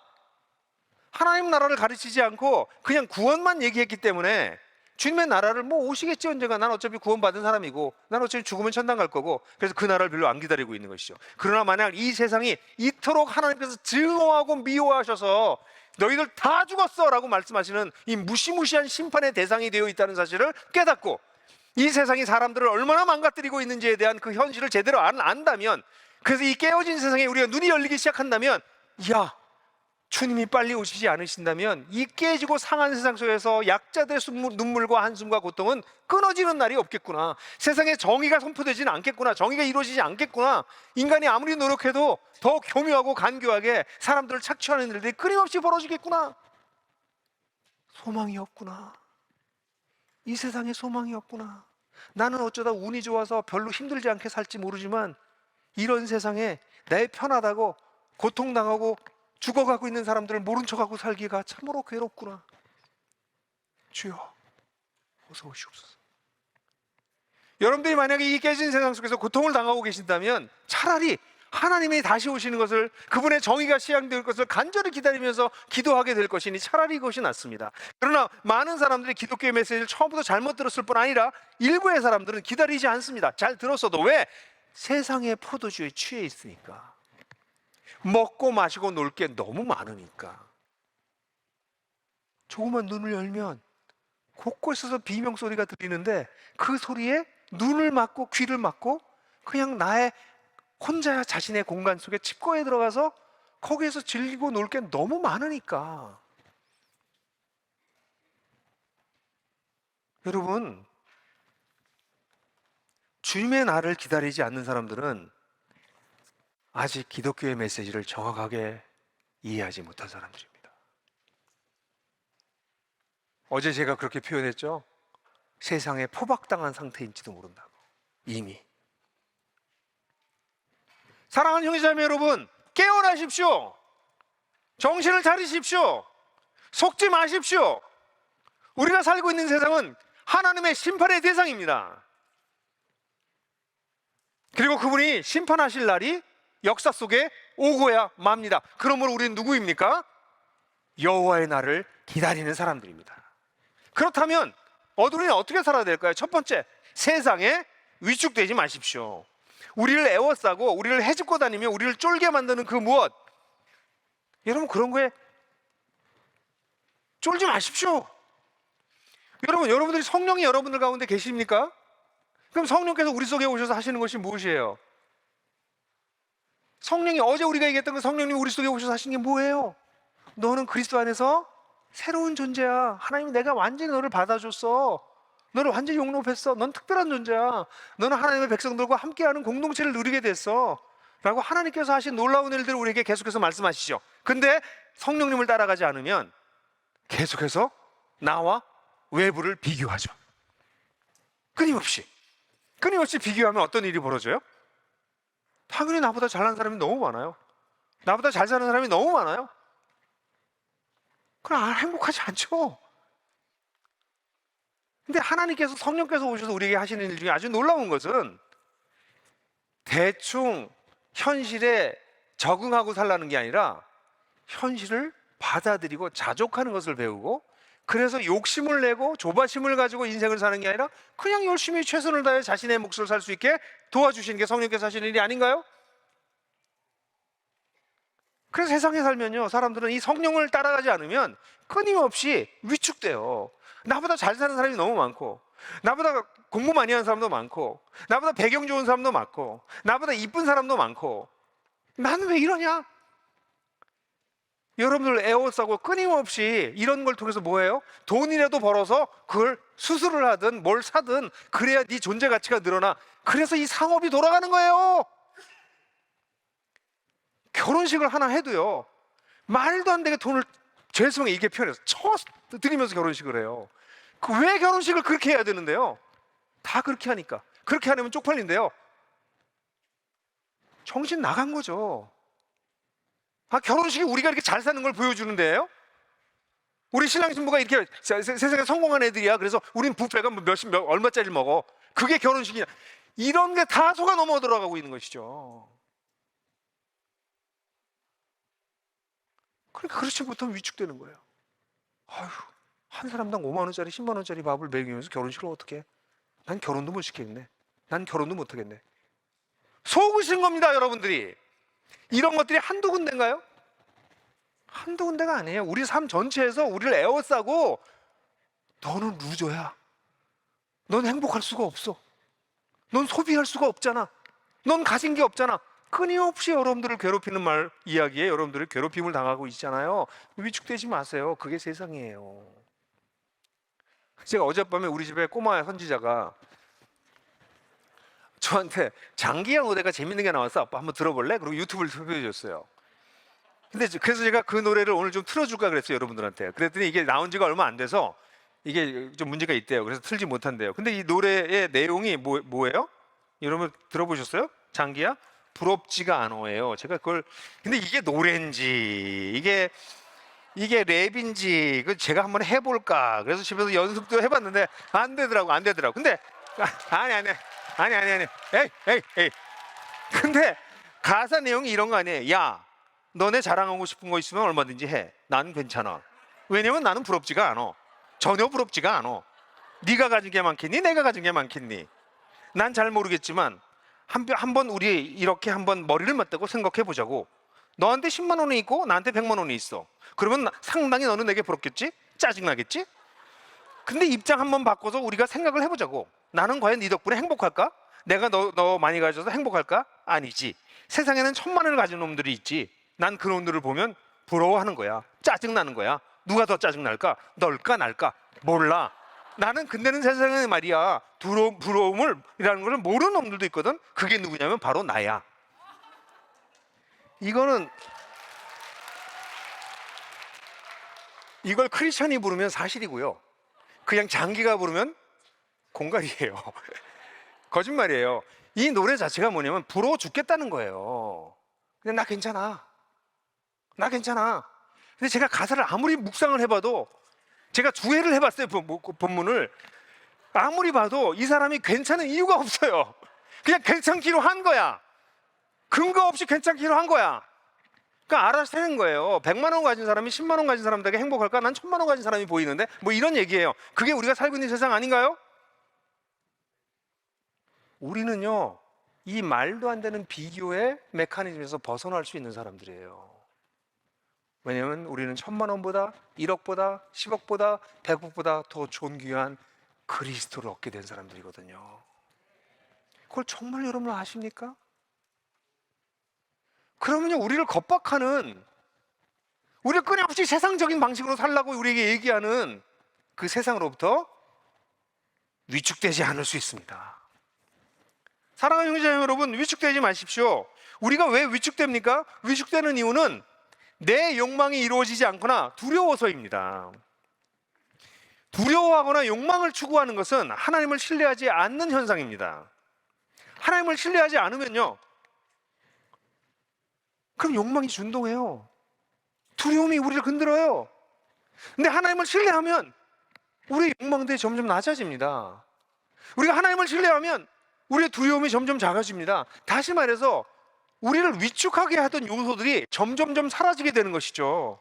[SPEAKER 1] 하나님 나라를 가르치지 않고 그냥 구원만 얘기했기 때문에 주님의 나라를 오시겠지 언젠가, 난 어차피 구원받은 사람이고 난 어차피 죽으면 천당 갈 거고, 그래서 그 나라를 별로 안 기다리고 있는 것이죠. 그러나 만약 이 세상이 이토록 하나님께서 증오하고 미워하셔서 너희들 다 죽었어 라고 말씀하시는 이 무시무시한 심판의 대상이 되어 있다는 사실을 깨닫고 이 세상이 사람들을 얼마나 망가뜨리고 있는지에 대한 그 현실을 제대로 안다면, 그래서 이 깨어진 세상에 우리가 눈이 열리기 시작한다면, 주님이 빨리 오시지 않으신다면 이 깨지고 상한 세상 속에서 약자들의 눈물과 한숨과 고통은 끊어지는 날이 없겠구나. 세상에 정의가 선포되지는 않겠구나. 정의가 이루어지지 않겠구나. 인간이 아무리 노력해도 더 교묘하고 간교하게 사람들을 착취하는 일들이 끊임없이 벌어지겠구나. 소망이 없구나. 이 세상에 소망이 없구나. 나는 어쩌다 운이 좋아서 별로 힘들지 않게 살지 모르지만 이런 세상에 내 편하다고 고통당하고 죽어가고 있는 사람들을 모른 척하고 살기가 참으로 괴롭구나. 주여, 어서 오시옵소서. 여러분들이 만약에 이 깨진 세상 속에서 고통을 당하고 계신다면 차라리 하나님이 다시 오시는 것을, 그분의 정의가 시행될 것을 간절히 기다리면서 기도하게 될 것이니 차라리 그것이 낫습니다. 그러나 많은 사람들이 기독교의 메시지를 처음부터 잘못 들었을 뿐 아니라 일부의 사람들은 기다리지 않습니다. 잘 들었어도. 왜? 세상의 포도주에 취해 있으니까. 먹고 마시고 놀 게 너무 많으니까. 조금만 눈을 열면 곳곳에서 비명소리가 들리는데 그 소리에 눈을 막고 귀를 막고 그냥 나의 혼자 자신의 공간 속에 칩거에 들어가서 거기에서 즐기고 놀 게 너무 많으니까. 여러분, 주님의 날을 기다리지 않는 사람들은 아직 기독교의 메시지를 정확하게 이해하지 못한 사람들입니다. 어제 제가 그렇게 표현했죠. 세상에 포박당한 상태인지도 모른다고. 이미. 사랑하는 형제자매 여러분, 깨어나십시오. 정신을 차리십시오. 속지 마십시오. 우리가 살고 있는 세상은 하나님의 심판의 대상입니다. 그리고 그분이 심판하실 날이 역사 속에 오고야 맙니다. 그러므로 우리는 누구입니까? 여호와의 날을 기다리는 사람들입니다. 그렇다면 우리는 어떻게 살아야 될까요? 첫 번째, 세상에 위축되지 마십시오. 우리를 애워싸고 우리를 헤집고 다니며 우리를 쫄게 만드는 그 무엇, 여러분 그런 거에 쫄지 마십시오. 여러분들이 성령이 여러분들 가운데 계십니까? 그럼 성령께서 우리 속에 오셔서 하시는 것이 무엇이에요? 성령이 어제 우리가 얘기했던 그 성령님이 우리 속에 오셔서 하시는 게 뭐예요? 너는 그리스도 안에서 새로운 존재야. 하나님이 내가 완전히 너를 받아줬어. 너를 완전히 용납했어. 넌 특별한 존재야. 너는 하나님의 백성들과 함께하는 공동체를 누리게 됐어. 라고 하나님께서 하신 놀라운 일들을 우리에게 계속해서 말씀하시죠. 근데 성령님을 따라가지 않으면 계속해서 나와 외부를 비교하죠. 끊임없이 비교하면 어떤 일이 벌어져요? 당연히 나보다 잘난 사람이 너무 많아요. 나보다 잘 사는 사람이 너무 많아요. 그럼 행복하지 않죠. 근데 하나님께서 성령께서 오셔서 우리에게 하시는 일 중에 아주 놀라운 것은 대충 현실에 적응하고 살라는 게 아니라 현실을 받아들이고 자족하는 것을 배우고, 그래서 욕심을 내고 조바심을 가지고 인생을 사는 게 아니라 그냥 열심히 최선을 다해 자신의 몫을 살 수 있게 도와주시는 게 성령께서 하시는 일이 아닌가요? 그래서 세상에 살면요, 사람들은 이 성령을 따라가지 않으면 끊임없이 위축돼요. 나보다 잘 사는 사람이 너무 많고, 나보다 공부 많이 하는 사람도 많고, 나보다 배경 좋은 사람도 많고, 나보다 이쁜 사람도 많고, 나는 왜 이러냐? 여러분들 에워싸고 끊임없이 이런 걸 통해서 뭐예요? 돈이라도 벌어서 그걸 수술을 하든 뭘 사든 그래야 네 존재 가치가 늘어나. 그래서 이 상업이 돌아가는 거예요. 결혼식을 하나 해도요, 말도 안 되게 돈을 죄송해 이게 표현해서 쳐 드리면서 결혼식을 해요. 왜 결혼식을 그렇게 해야 되는데요? 다 그렇게 하니까. 그렇게 하려면 쪽팔린데요. 정신 나간 거죠. 결혼식이 우리가 이렇게 잘 사는 걸 보여주는데요? 우리 신랑 신부가 이렇게 세상에 성공한 애들이야. 그래서 우린 뷔페가 얼마짜리 먹어. 그게 결혼식이냐. 이런 게 다 속아 넘어 들어가고 있는 것이죠. 그러니까 그렇지 못하면 위축되는 거예요. 아휴, 한 사람당 5만 원짜리 10만 원짜리 밥을 먹이면서 결혼식을 어떻게 해? 난 결혼도 못 시키겠네. 난 결혼도 못 하겠네. 속으신 겁니다, 여러분들이. 이런 것들이 한두 군데인가요? 한두 군데가 아니에요. 우리 삶 전체에서 우리를 에워싸고 너는 루저야. 넌 행복할 수가 없어. 넌 소비할 수가 없잖아. 넌 가진 게 없잖아. 끊임없이 여러분들을 괴롭히는 이야기에 여러분들이 괴롭힘을 당하고 있잖아요. 위축되지 마세요. 그게 세상이에요. 제가 어젯밤에 우리 집에 꼬마 선지자가 저한테 장기하 노래가 재밌는 게 나왔어. 아빠 한번 들어볼래? 그리고 유튜브를 소개해줬어요. 근데 그래서 제가 그 노래를 오늘 좀 틀어줄까 그랬어요, 여러분들한테. 그랬더니 이게 나온 지가 얼마 안 돼서 이게 좀 문제가 있대요. 그래서 틀지 못한대요. 근데 이 노래의 내용이 뭐예요? 여러분 들어보셨어요? 장기야? 부럽지가 않어예요. 제가 그걸, 근데 이게 노래인지 이게 랩인지 제가 한번 해볼까. 그래서 집에서 연습도 해봤는데 안 되더라고. 근데 아니. 에이. 근데 가사 내용이 이런 거 아니에요. 야, 너네 자랑하고 싶은 거 있으면 얼마든지 해. 난 괜찮아. 왜냐면 나는 부럽지가 않아. 전혀 부럽지가 않아. 네가 가진 게 많겠니? 내가 가진 게 많겠니? 난 잘 모르겠지만 한번 우리 이렇게 한번 머리를 맞대고 생각해 보자고. 너한테 10만 원이 있고 나한테 100만 원이 있어. 그러면 상당히 너는 내게 부럽겠지? 짜증나겠지? 근데 입장 한번 바꿔서 우리가 생각을 해보자고. 나는 과연 네 덕분에 행복할까? 내가 너 많이 가져서 행복할까? 아니지. 세상에는 1000만 원을 가진 놈들이 있지. 난 그 놈들을 보면 부러워하는 거야. 짜증나는 거야. 누가 더 짜증날까? 널까 날까? 몰라. 나는 근데는 세상에 말이야, 부러움이라는 걸 모르는 놈들도 있거든. 그게 누구냐면 바로 나야. 이걸 크리스천이 부르면 사실이고요, 그냥 장기가 부르면 공갈이에요. 거짓말이에요. 이 노래 자체가 뭐냐면 부러워 죽겠다는 거예요. 그냥 나 괜찮아. 근데 제가 가사를 아무리 묵상을 해봐도, 제가 두 회를 해봤어요, 본문을. 아무리 봐도 이 사람이 괜찮은 이유가 없어요. 그냥 괜찮기로 한 거야. 근거 없이 괜찮기로 한 거야. 그러니까 알아서 하는 거예요. 100만 원 가진 사람이 10만 원 가진 사람들에게 행복할까? 난 1000만 원 가진 사람이 보이는데, 뭐 이런 얘기예요. 그게 우리가 살고 있는 세상 아닌가요? 우리는요, 이 말도 안 되는 비교의 메커니즘에서 벗어날 수 있는 사람들이에요. 왜냐하면 우리는 1,000만 원보다 1억보다 10억보다 100억보다 더 존귀한 그리스도를 얻게 된 사람들이거든요. 그걸 정말 여러분 아십니까? 그러면요, 우리를 겁박하는, 우리를 끊임없이 세상적인 방식으로 살라고 우리에게 얘기하는 그 세상으로부터 위축되지 않을 수 있습니다. 사랑하는 형제자매 여러분, 위축되지 마십시오. 우리가 왜 위축됩니까? 위축되는 이유는 내 욕망이 이루어지지 않거나 두려워서입니다. 두려워하거나 욕망을 추구하는 것은 하나님을 신뢰하지 않는 현상입니다. 하나님을 신뢰하지 않으면요, 그럼 욕망이 준동해요. 두려움이 우리를 흔들어요. 근데 하나님을 신뢰하면 우리의 욕망들이 점점 낮아집니다. 우리가 하나님을 신뢰하면 우리의 두려움이 점점 작아집니다. 다시 말해서 우리를 위축하게 하던 요소들이 점점점 사라지게 되는 것이죠.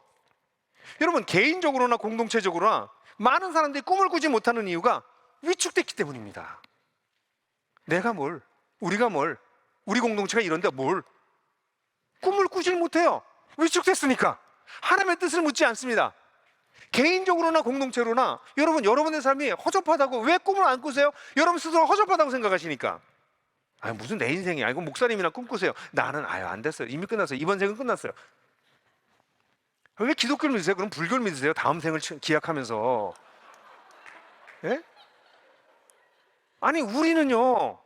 [SPEAKER 1] 여러분, 개인적으로나 공동체적으로나 많은 사람들이 꿈을 꾸지 못하는 이유가 위축됐기 때문입니다. 내가 뭘, 우리가 뭘, 우리 공동체가 이런데 뭘 꿈을 꾸질 못해요. 위축됐으니까. 하나님의 뜻을 묻지 않습니다. 개인적으로나 공동체로나 여러분의 삶이 허접하다고 왜 꿈을 안 꾸세요? 여러분 스스로 허접하다고 생각하시니까. 무슨 내 인생이야, 이거 목사님이나 꿈꾸세요. 나는 안 됐어요. 이미 끝났어요. 이번 생은 끝났어요. 왜 기독교를 믿으세요? 그럼 불교를 믿으세요? 다음 생을 기약하면서. 예? 아니, 우리는요,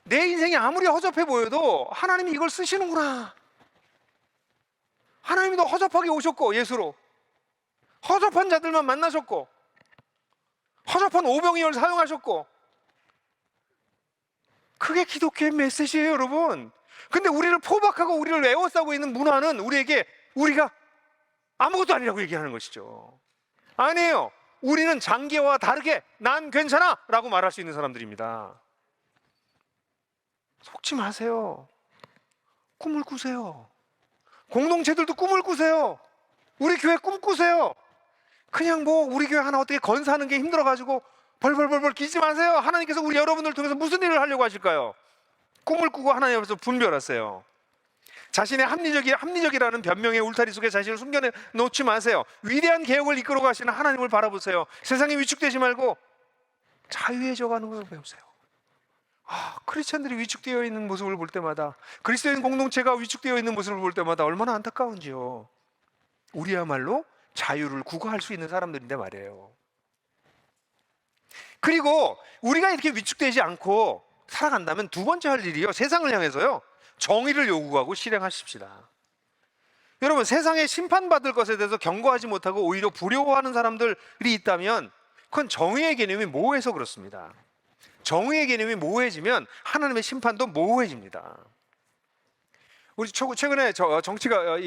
[SPEAKER 1] 내 인생이 아무리 허접해 보여도 하나님이 이걸 쓰시는구나. 하나님이 더 허접하게 오셨고, 예수로 허접한 자들만 만나셨고, 허접한 오병이어를 사용하셨고, 그게 기독교의 메시지예요, 여러분. 근데 우리를 포박하고 우리를 에워싸고 있는 문화는 우리가 아무것도 아니라고 얘기하는 것이죠. 아니에요. 우리는 장기와 다르게 난 괜찮아 라고 말할 수 있는 사람들입니다. 속지 마세요. 꿈을 꾸세요. 공동체들도 꿈을 꾸세요. 우리 교회 꿈 꾸세요. 그냥 우리 교회 하나 어떻게 건사하는 게 힘들어가지고 벌벌벌벌 기지 마세요. 하나님께서 우리 여러분들을 통해서 무슨 일을 하려고 하실까요? 꿈을 꾸고 하나님 앞에서 분별하세요. 자신의 합리적이라는 변명의 울타리 속에 자신을 숨겨 놓지 마세요. 위대한 개혁을 이끌어 가시는 하나님을 바라보세요. 세상에 위축되지 말고 자유해져 가는 것을 배우세요. 크리스찬들이 위축되어 있는 모습을 볼 때마다, 그리스도인 공동체가 위축되어 있는 모습을 볼 때마다 얼마나 안타까운지요. 우리야말로 자유를 구가할 수 있는 사람들인데 말이에요. 그리고 우리가 이렇게 위축되지 않고 살아간다면 두 번째 할 일이요, 세상을 향해서요, 정의를 요구하고 실행하십시다. 여러분, 세상에 심판받을 것에 대해서 경고하지 못하고 오히려 부려워하는 사람들이 있다면 그건 정의의 개념이 모호해서 그렇습니다. 정의의 개념이 모호해지면 하나님의 심판도 모호해집니다. 우리 최근에 정치가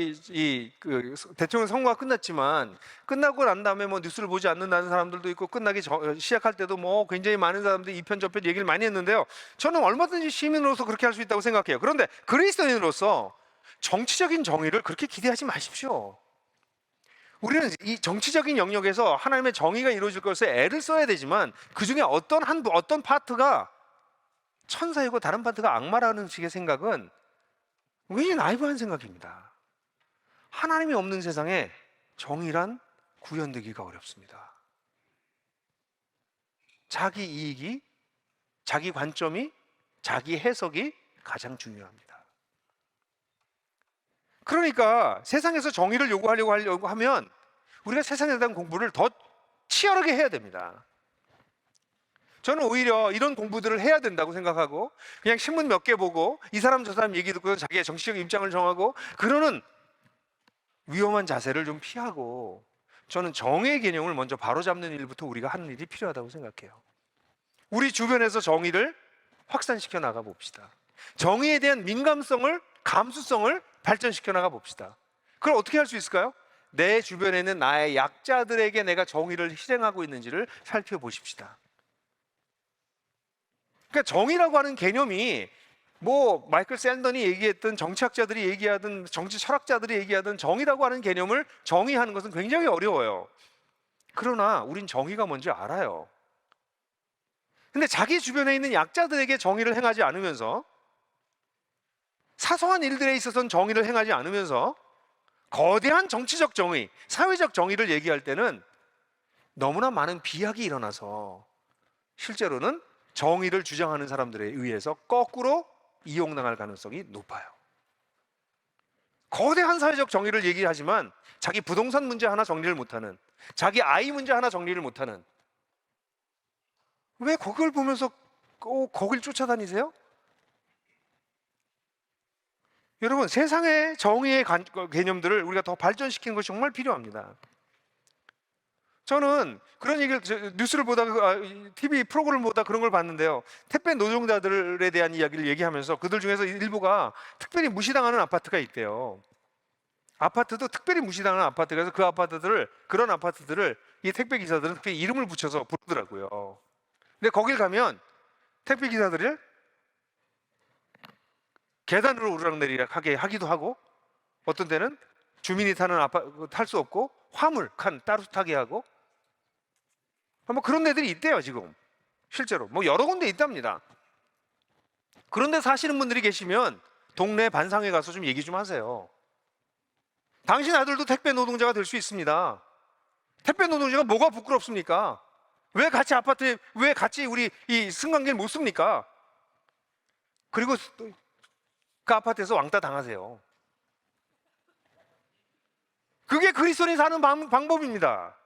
[SPEAKER 1] 대통령 선거가 끝났지만, 끝나고 난 다음에 뉴스를 보지 않는다는 사람들도 있고, 시작할 때도 굉장히 많은 사람들이 이편 저편 얘기를 많이 했는데요. 저는 얼마든지 시민으로서 그렇게 할 수 있다고 생각해요. 그런데 그리스도인으로서 정치적인 정의를 그렇게 기대하지 마십시오. 우리는 이 정치적인 영역에서 하나님의 정의가 이루어질 것을 애를 써야 되지만, 그 중에 어떤 파트가 천사이고 다른 파트가 악마라는 식의 생각은 굉장히 나이브한 생각입니다. 하나님이 없는 세상에 정의란 구현되기가 어렵습니다. 자기 이익이, 자기 관점이, 자기 해석이 가장 중요합니다. 그러니까 세상에서 정의를 요구하려고 하면 우리가 세상에 대한 공부를 더 치열하게 해야 됩니다. 저는 오히려 이런 공부들을 해야 된다고 생각하고, 그냥 신문 몇 개 보고 이 사람 저 사람 얘기 듣고 자기의 정치적 입장을 정하고 그러는 위험한 자세를 좀 피하고, 저는 정의의 개념을 먼저 바로잡는 일부터 우리가 하는 일이 필요하다고 생각해요. 우리 주변에서 정의를 확산시켜 나가 봅시다. 정의에 대한 민감성을, 감수성을 발전시켜 나가 봅시다. 그걸 어떻게 할 수 있을까요? 내 주변에 있는 나의 약자들에게 내가 정의를 실행하고 있는지를 살펴보십시다. 그러니까 정의라고 하는 개념이 마이클 샌던이 얘기했던, 정치학자들이 얘기하든 정치 철학자들이 얘기하든, 정의라고 하는 개념을 정의하는 것은 굉장히 어려워요. 그러나 우린 정의가 뭔지 알아요. 근데 자기 주변에 있는 약자들에게 정의를 행하지 않으면서, 사소한 일들에 있어서는 정의를 행하지 않으면서, 거대한 정치적 정의, 사회적 정의를 얘기할 때는 너무나 많은 비약이 일어나서 실제로는 정의를 주장하는 사람들에 의해서 거꾸로 이용당할 가능성이 높아요. 거대한 사회적 정의를 얘기하지만 자기 부동산 문제 하나 정리를 못하는, 자기 아이 문제 하나 정리를 못하는, 왜 그걸 보면서 꼭 거길 쫓아다니세요? 여러분, 세상의 정의의 개념들을 우리가 더 발전시키는 것이 정말 필요합니다. 저는 그런 얘기를 뉴스를 보다 TV 프로그램을 보다 그런 걸 봤는데요. 택배 노동자들에 대한 이야기를 얘기하면서 그들 중에서 일부가 특별히 무시당하는 아파트가 있대요. 아파트도 특별히 무시당하는 아파트가 있어서 그런 아파트들을 이 택배 기사들은 특별히 이름을 붙여서 부르더라고요. 근데 거길 가면 택배 기사들을 계단으로 오르락내리락 하게 하기도 하고, 어떤 때는 주민이 타는 아파트 탈 수 없고 화물 칸 따로 타게 하고, 뭐 그런 데들이 있대요. 지금 실제로 뭐 여러 군데 있답니다. 그런데 사시는 분들이 계시면 동네 반상회 가서 좀 얘기 좀 하세요. 당신 아들도 택배 노동자가 될 수 있습니다. 택배 노동자가 뭐가 부끄럽습니까? 왜 같이 우리 이 승강기를 못 씁니까? 그리고 그 아파트에서 왕따 당하세요. 그게 그리스도인이 사는 방법입니다.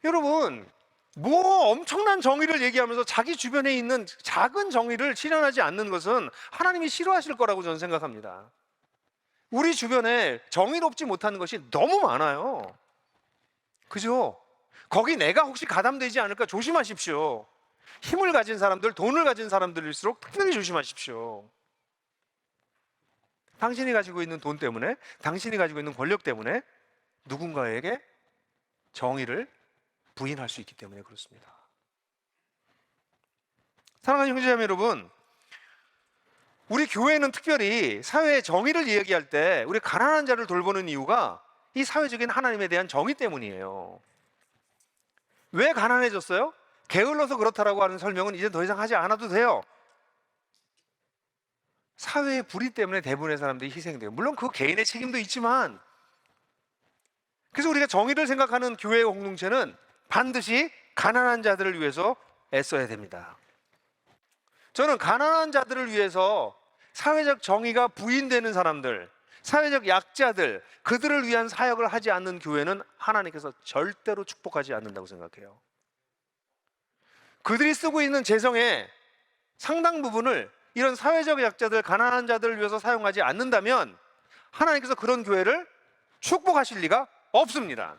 [SPEAKER 1] 여러분, 뭐 엄청난 정의를 얘기하면서 자기 주변에 있는 작은 정의를 실현하지 않는 것은 하나님이 싫어하실 거라고 저는 생각합니다. 우리 주변에 정의롭지 못한 것이 너무 많아요. 그죠? 거기 내가 혹시 가담되지 않을까 조심하십시오. 힘을 가진 사람들, 돈을 가진 사람들일수록 특별히 조심하십시오. 당신이 가지고 있는 돈 때문에, 당신이 가지고 있는 권력 때문에 누군가에게 정의를 부인할 수 있기 때문에 그렇습니다. 사랑하는 형제자매 여러분, 우리 교회는 특별히 사회의 정의를 이야기할 때 우리 가난한 자를 돌보는 이유가 이 사회적인 하나님에 대한 정의 때문이에요. 왜 가난해졌어요? 게을러서 그렇다라고 하는 설명은 이제 더 이상 하지 않아도 돼요. 사회의 불의 때문에 대부분의 사람들이 희생돼요. 물론 그 개인의 책임도 있지만, 그래서 우리가 정의를 생각하는 교회의 공동체는 반드시 가난한 자들을 위해서 애써야 됩니다. 저는 가난한 자들을 위해서 사회적 정의가 부인되는 사람들, 사회적 약자들, 그들을 위한 사역을 하지 않는 교회는 하나님께서 절대로 축복하지 않는다고 생각해요. 그들이 쓰고 있는 재정의 상당 부분을 이런 사회적 약자들, 가난한 자들을 위해서 사용하지 않는다면 하나님께서 그런 교회를 축복하실 리가 없습니다.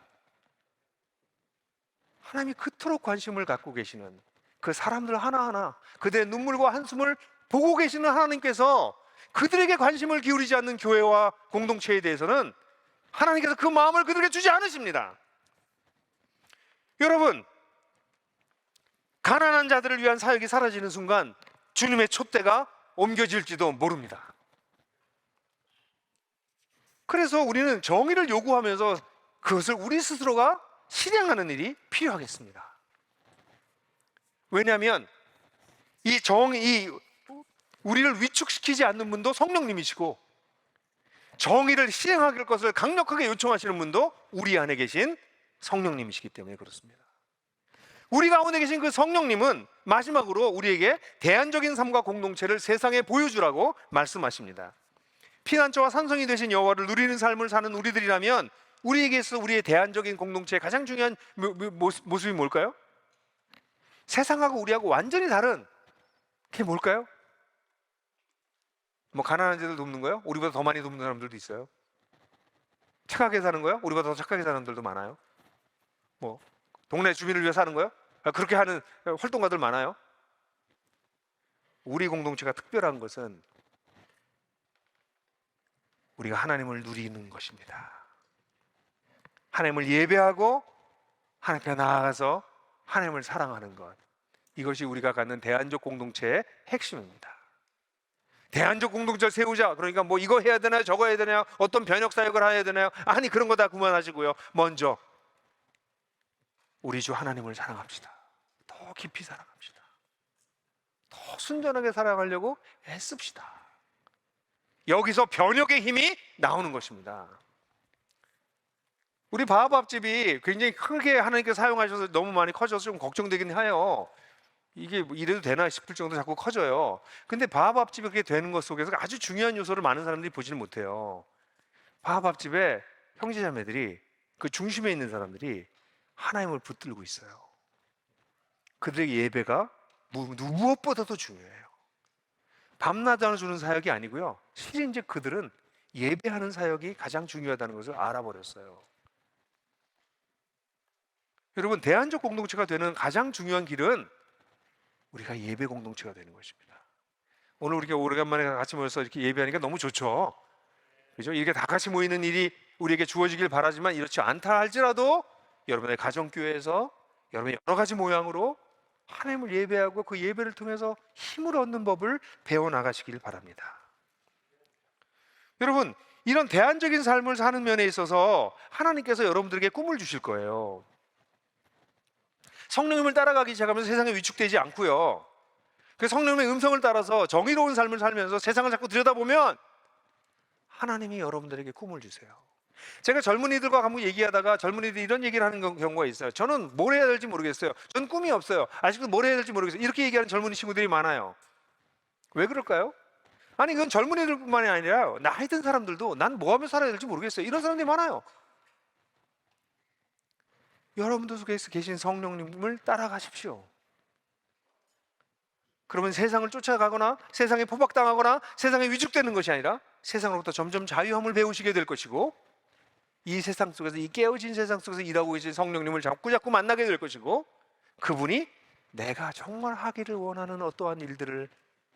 [SPEAKER 1] 하나님이 그토록 관심을 갖고 계시는 그 사람들 하나하나, 그들의 눈물과 한숨을 보고 계시는 하나님께서 그들에게 관심을 기울이지 않는 교회와 공동체에 대해서는 하나님께서 그 마음을 그들에게 주지 않으십니다. 여러분, 가난한 자들을 위한 사역이 사라지는 순간 주님의 촛대가 옮겨질지도 모릅니다. 그래서 우리는 정의를 요구하면서 그것을 우리 스스로가 실행하는 일이 필요하겠습니다. 왜냐하면 이 우리를 위축시키지 않는 분도 성령님이시고, 정의를 실행할 것을 강력하게 요청하시는 분도 우리 안에 계신 성령님이시기 때문에 그렇습니다. 우리 가운데 계신 그 성령님은 마지막으로 우리에게 대안적인 삶과 공동체를 세상에 보여주라고 말씀하십니다. 피난처와 산성이 되신 여호와를 누리는 삶을 사는 우리들이라면 우리에게서 우리의 대안적인 공동체의 가장 중요한 모습이 뭘까요? 세상하고 우리하고 완전히 다른 그게 뭘까요? 뭐 가난한 자들 돕는 거요? 우리보다 더 많이 돕는 사람들도 있어요. 착하게 사는 거요? 우리보다 더 착하게 사는 사람들도 많아요. 뭐 동네 주민을 위해 사는 거요? 그렇게 하는 활동가들 많아요. 우리 공동체가 특별한 것은 우리가 하나님을 누리는 것입니다. 하나님을 예배하고 하나님 앞에 나아가서 하나님을 사랑하는 것, 이것이 우리가 갖는 대안적 공동체의 핵심입니다. 대안적 공동체를 세우자, 그러니까 뭐 이거 해야 되나요, 저거 해야 되나요, 어떤 변혁 사역을 해야 되나요? 아니, 그런 거 다 그만하시고요, 먼저 우리 주 하나님을 사랑합시다. 더 깊이 사랑합시다. 더 순전하게 살아가려고 애씁시다. 여기서 변혁의 힘이 나오는 것입니다. 우리 바하밥집이 굉장히 크게 하나님께 사용하셔서 너무 많이 커져서 좀 걱정되긴 해요. 이게 뭐 이래도 되나 싶을 정도로 자꾸 커져요. 근데 바하밥집이 그렇게 되는 것 속에서 아주 중요한 요소를 많은 사람들이 보지는 못해요. 바하밥집에 형제자매들이, 그 중심에 있는 사람들이 하나님을 붙들고 있어요. 그들에게 예배가 무엇보다도 중요해요. 밤낮 주는 사역이 아니고요, 실은 이제 그들은 예배하는 사역이 가장 중요하다는 것을 알아버렸어요. 여러분, 대안적 공동체가 되는 가장 중요한 길은 우리가 예배 공동체가 되는 것입니다. 오늘 우리가 오래간만에 같이 모여서 이렇게 예배하니까 너무 좋죠. 그죠? 이렇게 다 같이 모이는 일이 우리에게 주어지길 바라지만, 이렇지 않다 할지라도 여러분의 가정교회에서 여러분의 여러 가지 모양으로 하나님을 예배하고 그 예배를 통해서 힘을 얻는 법을 배워나가시길 바랍니다. 여러분, 이런 대안적인 삶을 사는 면에 있어서 하나님께서 여러분들에게 꿈을 주실 거예요. 성령님을 따라가기 시작하면서 세상에 위축되지 않고요, 그 성령님의 음성을 따라서 정의로운 삶을 살면서 세상을 자꾸 들여다보면 하나님이 여러분들에게 꿈을 주세요. 제가 젊은이들과 한번 얘기하다가 젊은이들이 이런 얘기를 하는 경우가 있어요. 저는 뭘 해야 될지 모르겠어요. 저는 꿈이 없어요. 아직도 뭘 해야 될지 모르겠어요. 이렇게 얘기하는 젊은이 친구들이 많아요. 왜 그럴까요? 아니, 그건 젊은이들뿐만이 아니라 나이 든 사람들도 난 뭐 하며 살아야 될지 모르겠어요, 이런 사람들이 많아요. 여러분들 속에서 계신 성령님을 따라가십시오. 그러면 세상을 쫓아가거나 세상에 포박당하거나 세상에 위축되는 것이 아니라 세상으로부터 점점 자유함을 배우시게 될 것이고, 이 세상 속에서, 이 깨어진 세상 속에서 일하고 계신 성령님을 자꾸 만나게 될 것이고, 그분이 내가 정말 하기를 원하는 어떠한 일들을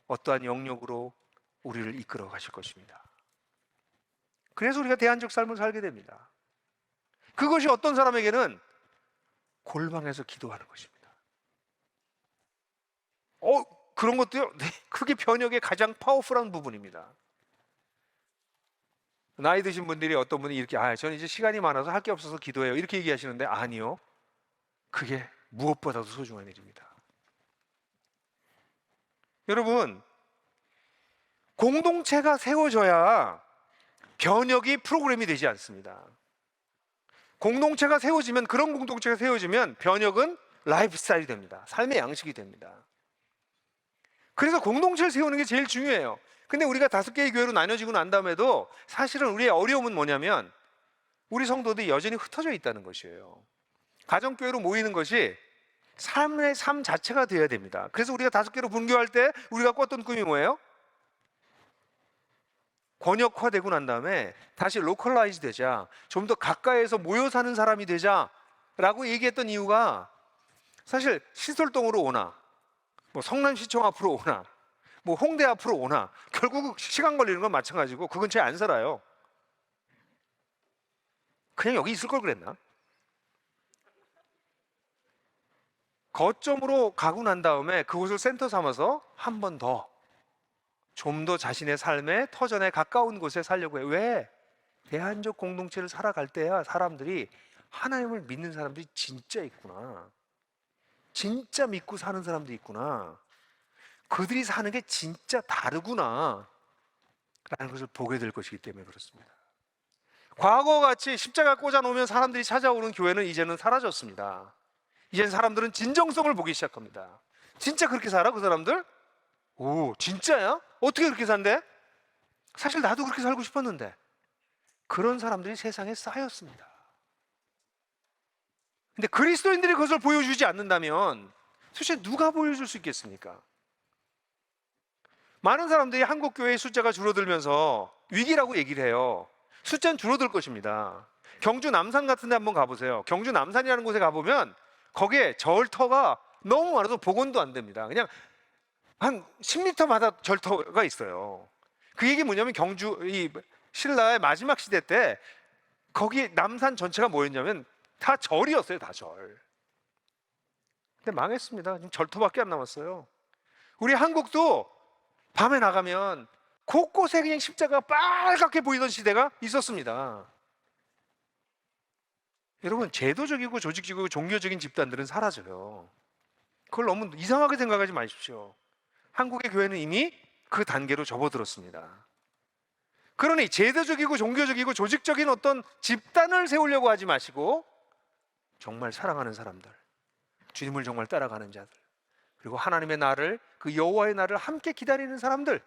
[SPEAKER 1] 어떠한 영역으로 우리를 이끌어 가실 것입니다. 그래서 우리가 대안적 삶을 살게 됩니다. 그것이 어떤 사람에게는 골방에서 기도하는 것입니다. 그런 것도요, 네, 그게 변혁의 가장 파워풀한 부분입니다. 나이 드신 분들이, 어떤 분이 이렇게, 저는 이제 시간이 많아서 할 게 없어서 기도해요, 이렇게 얘기하시는데, 아니요, 그게 무엇보다도 소중한 일입니다. 여러분, 공동체가 세워져야 변혁이 프로그램이 되지 않습니다. 공동체가 세워지면, 그런 공동체가 세워지면 변혁은 라이프 스타일이 됩니다. 삶의 양식이 됩니다. 그래서 공동체를 세우는 게 제일 중요해요. 근데 우리가 5개의 교회로 나눠지고 난 다음에도 사실은 우리의 어려움은 뭐냐면, 우리 성도들이 여전히 흩어져 있다는 것이에요. 가정교회로 모이는 것이 삶의 삶 자체가 되어야 됩니다. 그래서 우리가 5개로 분교할 때 우리가 꿨던 꿈이 뭐예요? 권역화되고 난 다음에 다시 로컬라이즈 되자, 좀 더 가까이에서 모여 사는 사람이 되자라고 얘기했던 이유가, 사실 시설동으로 오나, 뭐 성남시청 앞으로 오나, 뭐 홍대 앞으로 오나, 결국 시간 걸리는 건 마찬가지고 그 근처에 안 살아요. 그냥 여기 있을 걸 그랬나? 거점으로 가고 난 다음에 그곳을 센터 삼아서 한 번 더, 좀 더 자신의 삶의 터전에 가까운 곳에 살려고 해요. 왜? 대안적 공동체를 살아갈 때야 사람들이 하나님을 믿는 사람들이 진짜 있구나, 진짜 믿고 사는 사람도 있구나, 그들이 사는 게 진짜 다르구나 라는 것을 보게 될 것이기 때문에 그렇습니다. 과거같이 십자가 꽂아놓으면 사람들이 찾아오는 교회는 이제는 사라졌습니다. 이제는 사람들은 진정성을 보기 시작합니다. 진짜 그렇게 살아, 그 사람들? 오, 진짜야? 어떻게 그렇게 산대? 사실 나도 그렇게 살고 싶었는데. 그런 사람들이 세상에 쌓였습니다. 근데 그리스도인들이 그것을 보여주지 않는다면 도대체 누가 보여줄 수 있겠습니까? 많은 사람들이 한국 교회의 숫자가 줄어들면서 위기라고 얘기를 해요. 숫자는 줄어들 것입니다. 경주 남산 같은 데 한번 가보세요. 경주 남산이라는 곳에 가보면 거기에 절터가 너무 많아서 복원도 안 됩니다. 그냥 한 10m마다 절터가 있어요. 그 얘기 뭐냐면, 경주 이 신라의 마지막 시대 때 거기 남산 전체가 뭐였냐면 다 절이었어요, 다 절. 근데 망했습니다. 지금 절터밖에 안 남았어요. 우리 한국도 밤에 나가면 곳곳에 그냥 십자가가 빨갛게 보이던 시대가 있었습니다. 여러분, 제도적이고 조직적이고 종교적인 집단들은 사라져요. 그걸 너무 이상하게 생각하지 마십시오. 한국의 교회는 이미 그 단계로 접어들었습니다. 그러니 제도적이고 종교적이고 조직적인 어떤 집단을 세우려고 하지 마시고 정말 사랑하는 사람들, 주님을 정말 따라가는 자들, 그리고 하나님의 날을, 그 여호와의 날을 함께 기다리는 사람들,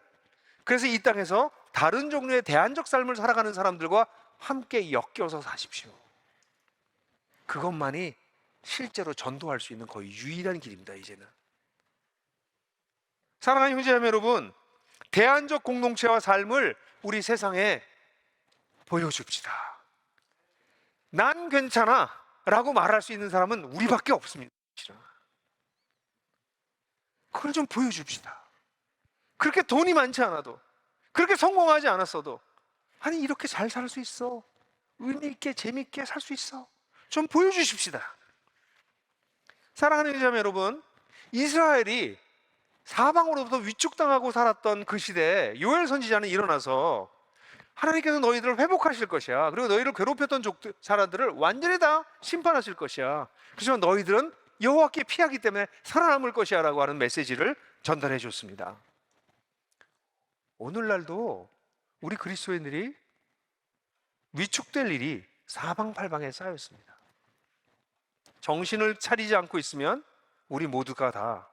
[SPEAKER 1] 그래서 이 땅에서 다른 종류의 대안적 삶을 살아가는 사람들과 함께 엮여서 사십시오. 그것만이 실제로 전도할 수 있는 거의 유일한 길입니다. 이제는 사랑하는 형제자매 여러분, 대안적 공동체와 삶을 우리 세상에 보여줍시다. 난 괜찮아 라고 말할 수 있는 사람은 우리밖에 없습니다. 그걸 좀 보여줍시다. 그렇게 돈이 많지 않아도, 그렇게 성공하지 않았어도, 아니 이렇게 잘 살 수 있어, 의미 있게 재미있게 살 수 있어, 좀 보여주십시다. 사랑하는 형제자매 여러분, 이스라엘이 사방으로부터 위축당하고 살았던 그 시대에 요엘 선지자는 일어나서 하나님께서 너희들을 회복하실 것이야, 그리고 너희를 괴롭혔던 사람들을 완전히 다 심판하실 것이야, 그렇지만 너희들은 여호와께 피하기 때문에 살아남을 것이야 라고 하는 메시지를 전달해 줬습니다. 오늘날도 우리 그리스도인들이 위축될 일이 사방팔방에 쌓여 있습니다. 정신을 차리지 않고 있으면 우리 모두가 다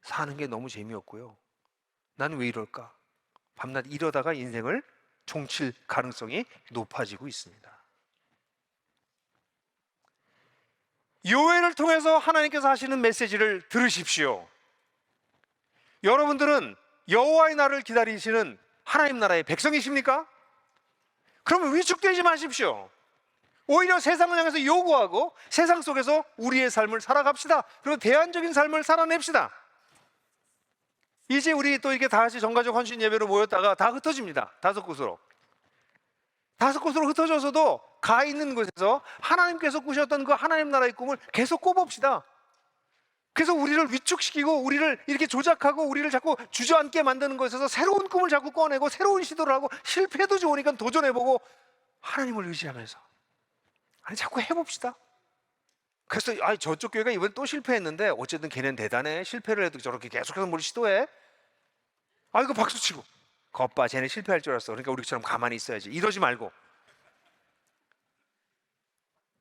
[SPEAKER 1] 사는 게 너무 재미없고요, 난 왜 이럴까, 밤낮 이러다가 인생을 종칠 가능성이 높아지고 있습니다. 요엘을 통해서 하나님께서 하시는 메시지를 들으십시오. 여러분들은 여호와의 날을 기다리시는 하나님 나라의 백성이십니까? 그러면 위축되지 마십시오. 오히려 세상을 향해서 요구하고 세상 속에서 우리의 삶을 살아갑시다. 그리고 대안적인 삶을 살아냅시다. 이제 우리 또 이렇게 다 같이 전가족 헌신 예배로 모였다가 다 흩어집니다. 다섯 곳으로 흩어져서도 가 있는 곳에서 하나님께서 꾸셨던 그 하나님 나라의 꿈을 계속 꿔봅시다. 그래서 우리를 위축시키고 우리를 이렇게 조작하고 우리를 자꾸 주저앉게 만드는 것에서 새로운 꿈을 자꾸 꺼내고 새로운 시도를 하고, 실패도 좋으니까 도전해보고 하나님을 의지하면서 자꾸 해봅시다. 그래서 저쪽 교회가 이번에 또 실패했는데 어쨌든 걔는 대단해, 실패를 해도 저렇게 계속해서 뭘 시도해, 이거 박수치고 겉봐 쟤네 실패할 줄 알았어, 그러니까 우리처럼 가만히 있어야지, 이러지 말고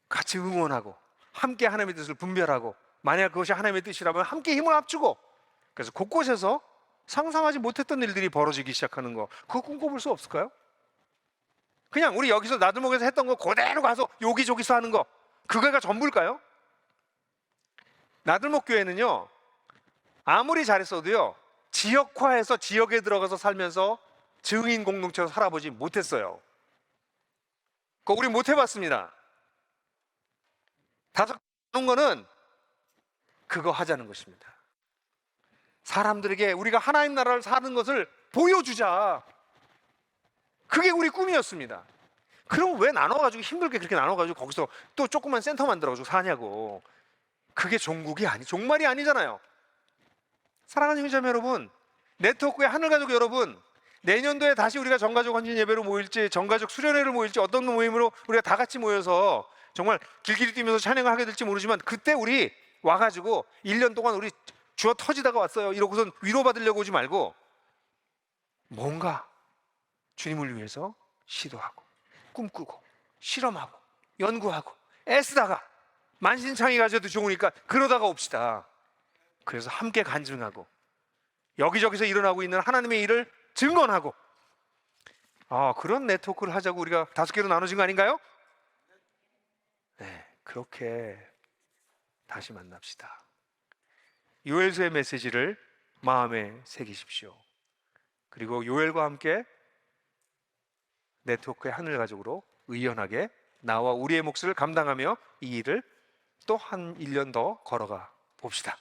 [SPEAKER 1] 같이 응원하고 함께 하나님의 뜻을 분별하고, 만약 그것이 하나님의 뜻이라면 함께 힘을 합주고, 그래서 곳곳에서 상상하지 못했던 일들이 벌어지기 시작하는 거, 그거 꿈꿔볼 수 없을까요? 그냥 우리 여기서 나들목에서 했던 거 그대로 가서 여기저기서 하는 거, 그거가 전부일까요? 나들목 교회는요, 아무리 잘했어도요, 지역화해서 지역에 들어가서 살면서 증인 공동체로 살아보지 못했어요. 그거 우리 못 해봤습니다. 다섯 하는 거는 그거 하자는 것입니다. 사람들에게 우리가 하나님 나라를 사는 것을 보여주자. 그게 우리 꿈이었습니다. 그럼 왜 나눠가지고 힘들게 그렇게 나눠가지고 거기서 또 조그만 센터 만들어가지고 사냐고. 그게 종말이 아니잖아요. 사랑하는 형제자매 여러분, 네트워크의 하늘가족 여러분, 내년도에 다시 우리가 전가족 헌신 예배로 모일지, 전가족 수련회를 모일지, 어떤 모임으로 우리가 다 같이 모여서 정말 길길이 뛰면서 찬양을 하게 될지 모르지만, 그때 우리 와가지고 1년 동안 우리 주어 터지다가 왔어요 이러고선 위로받으려고 오지 말고, 뭔가 주님을 위해서 시도하고 꿈꾸고 실험하고 연구하고 애쓰다가 만신창이 가져도 좋으니까 그러다가 옵시다. 그래서 함께 간증하고 여기저기서 일어나고 있는 하나님의 일을 증언하고, 그런 네트워크를 하자고 우리가 5개로 나눠진 거 아닌가요? 네, 그렇게 다시 만납시다. 요엘서의 메시지를 마음에 새기십시오. 그리고 요엘과 함께 네트워크의 하늘가족으로 의연하게 나와 우리의 몫을 감당하며 이 일을 또 한 1년 더 걸어가 봅시다.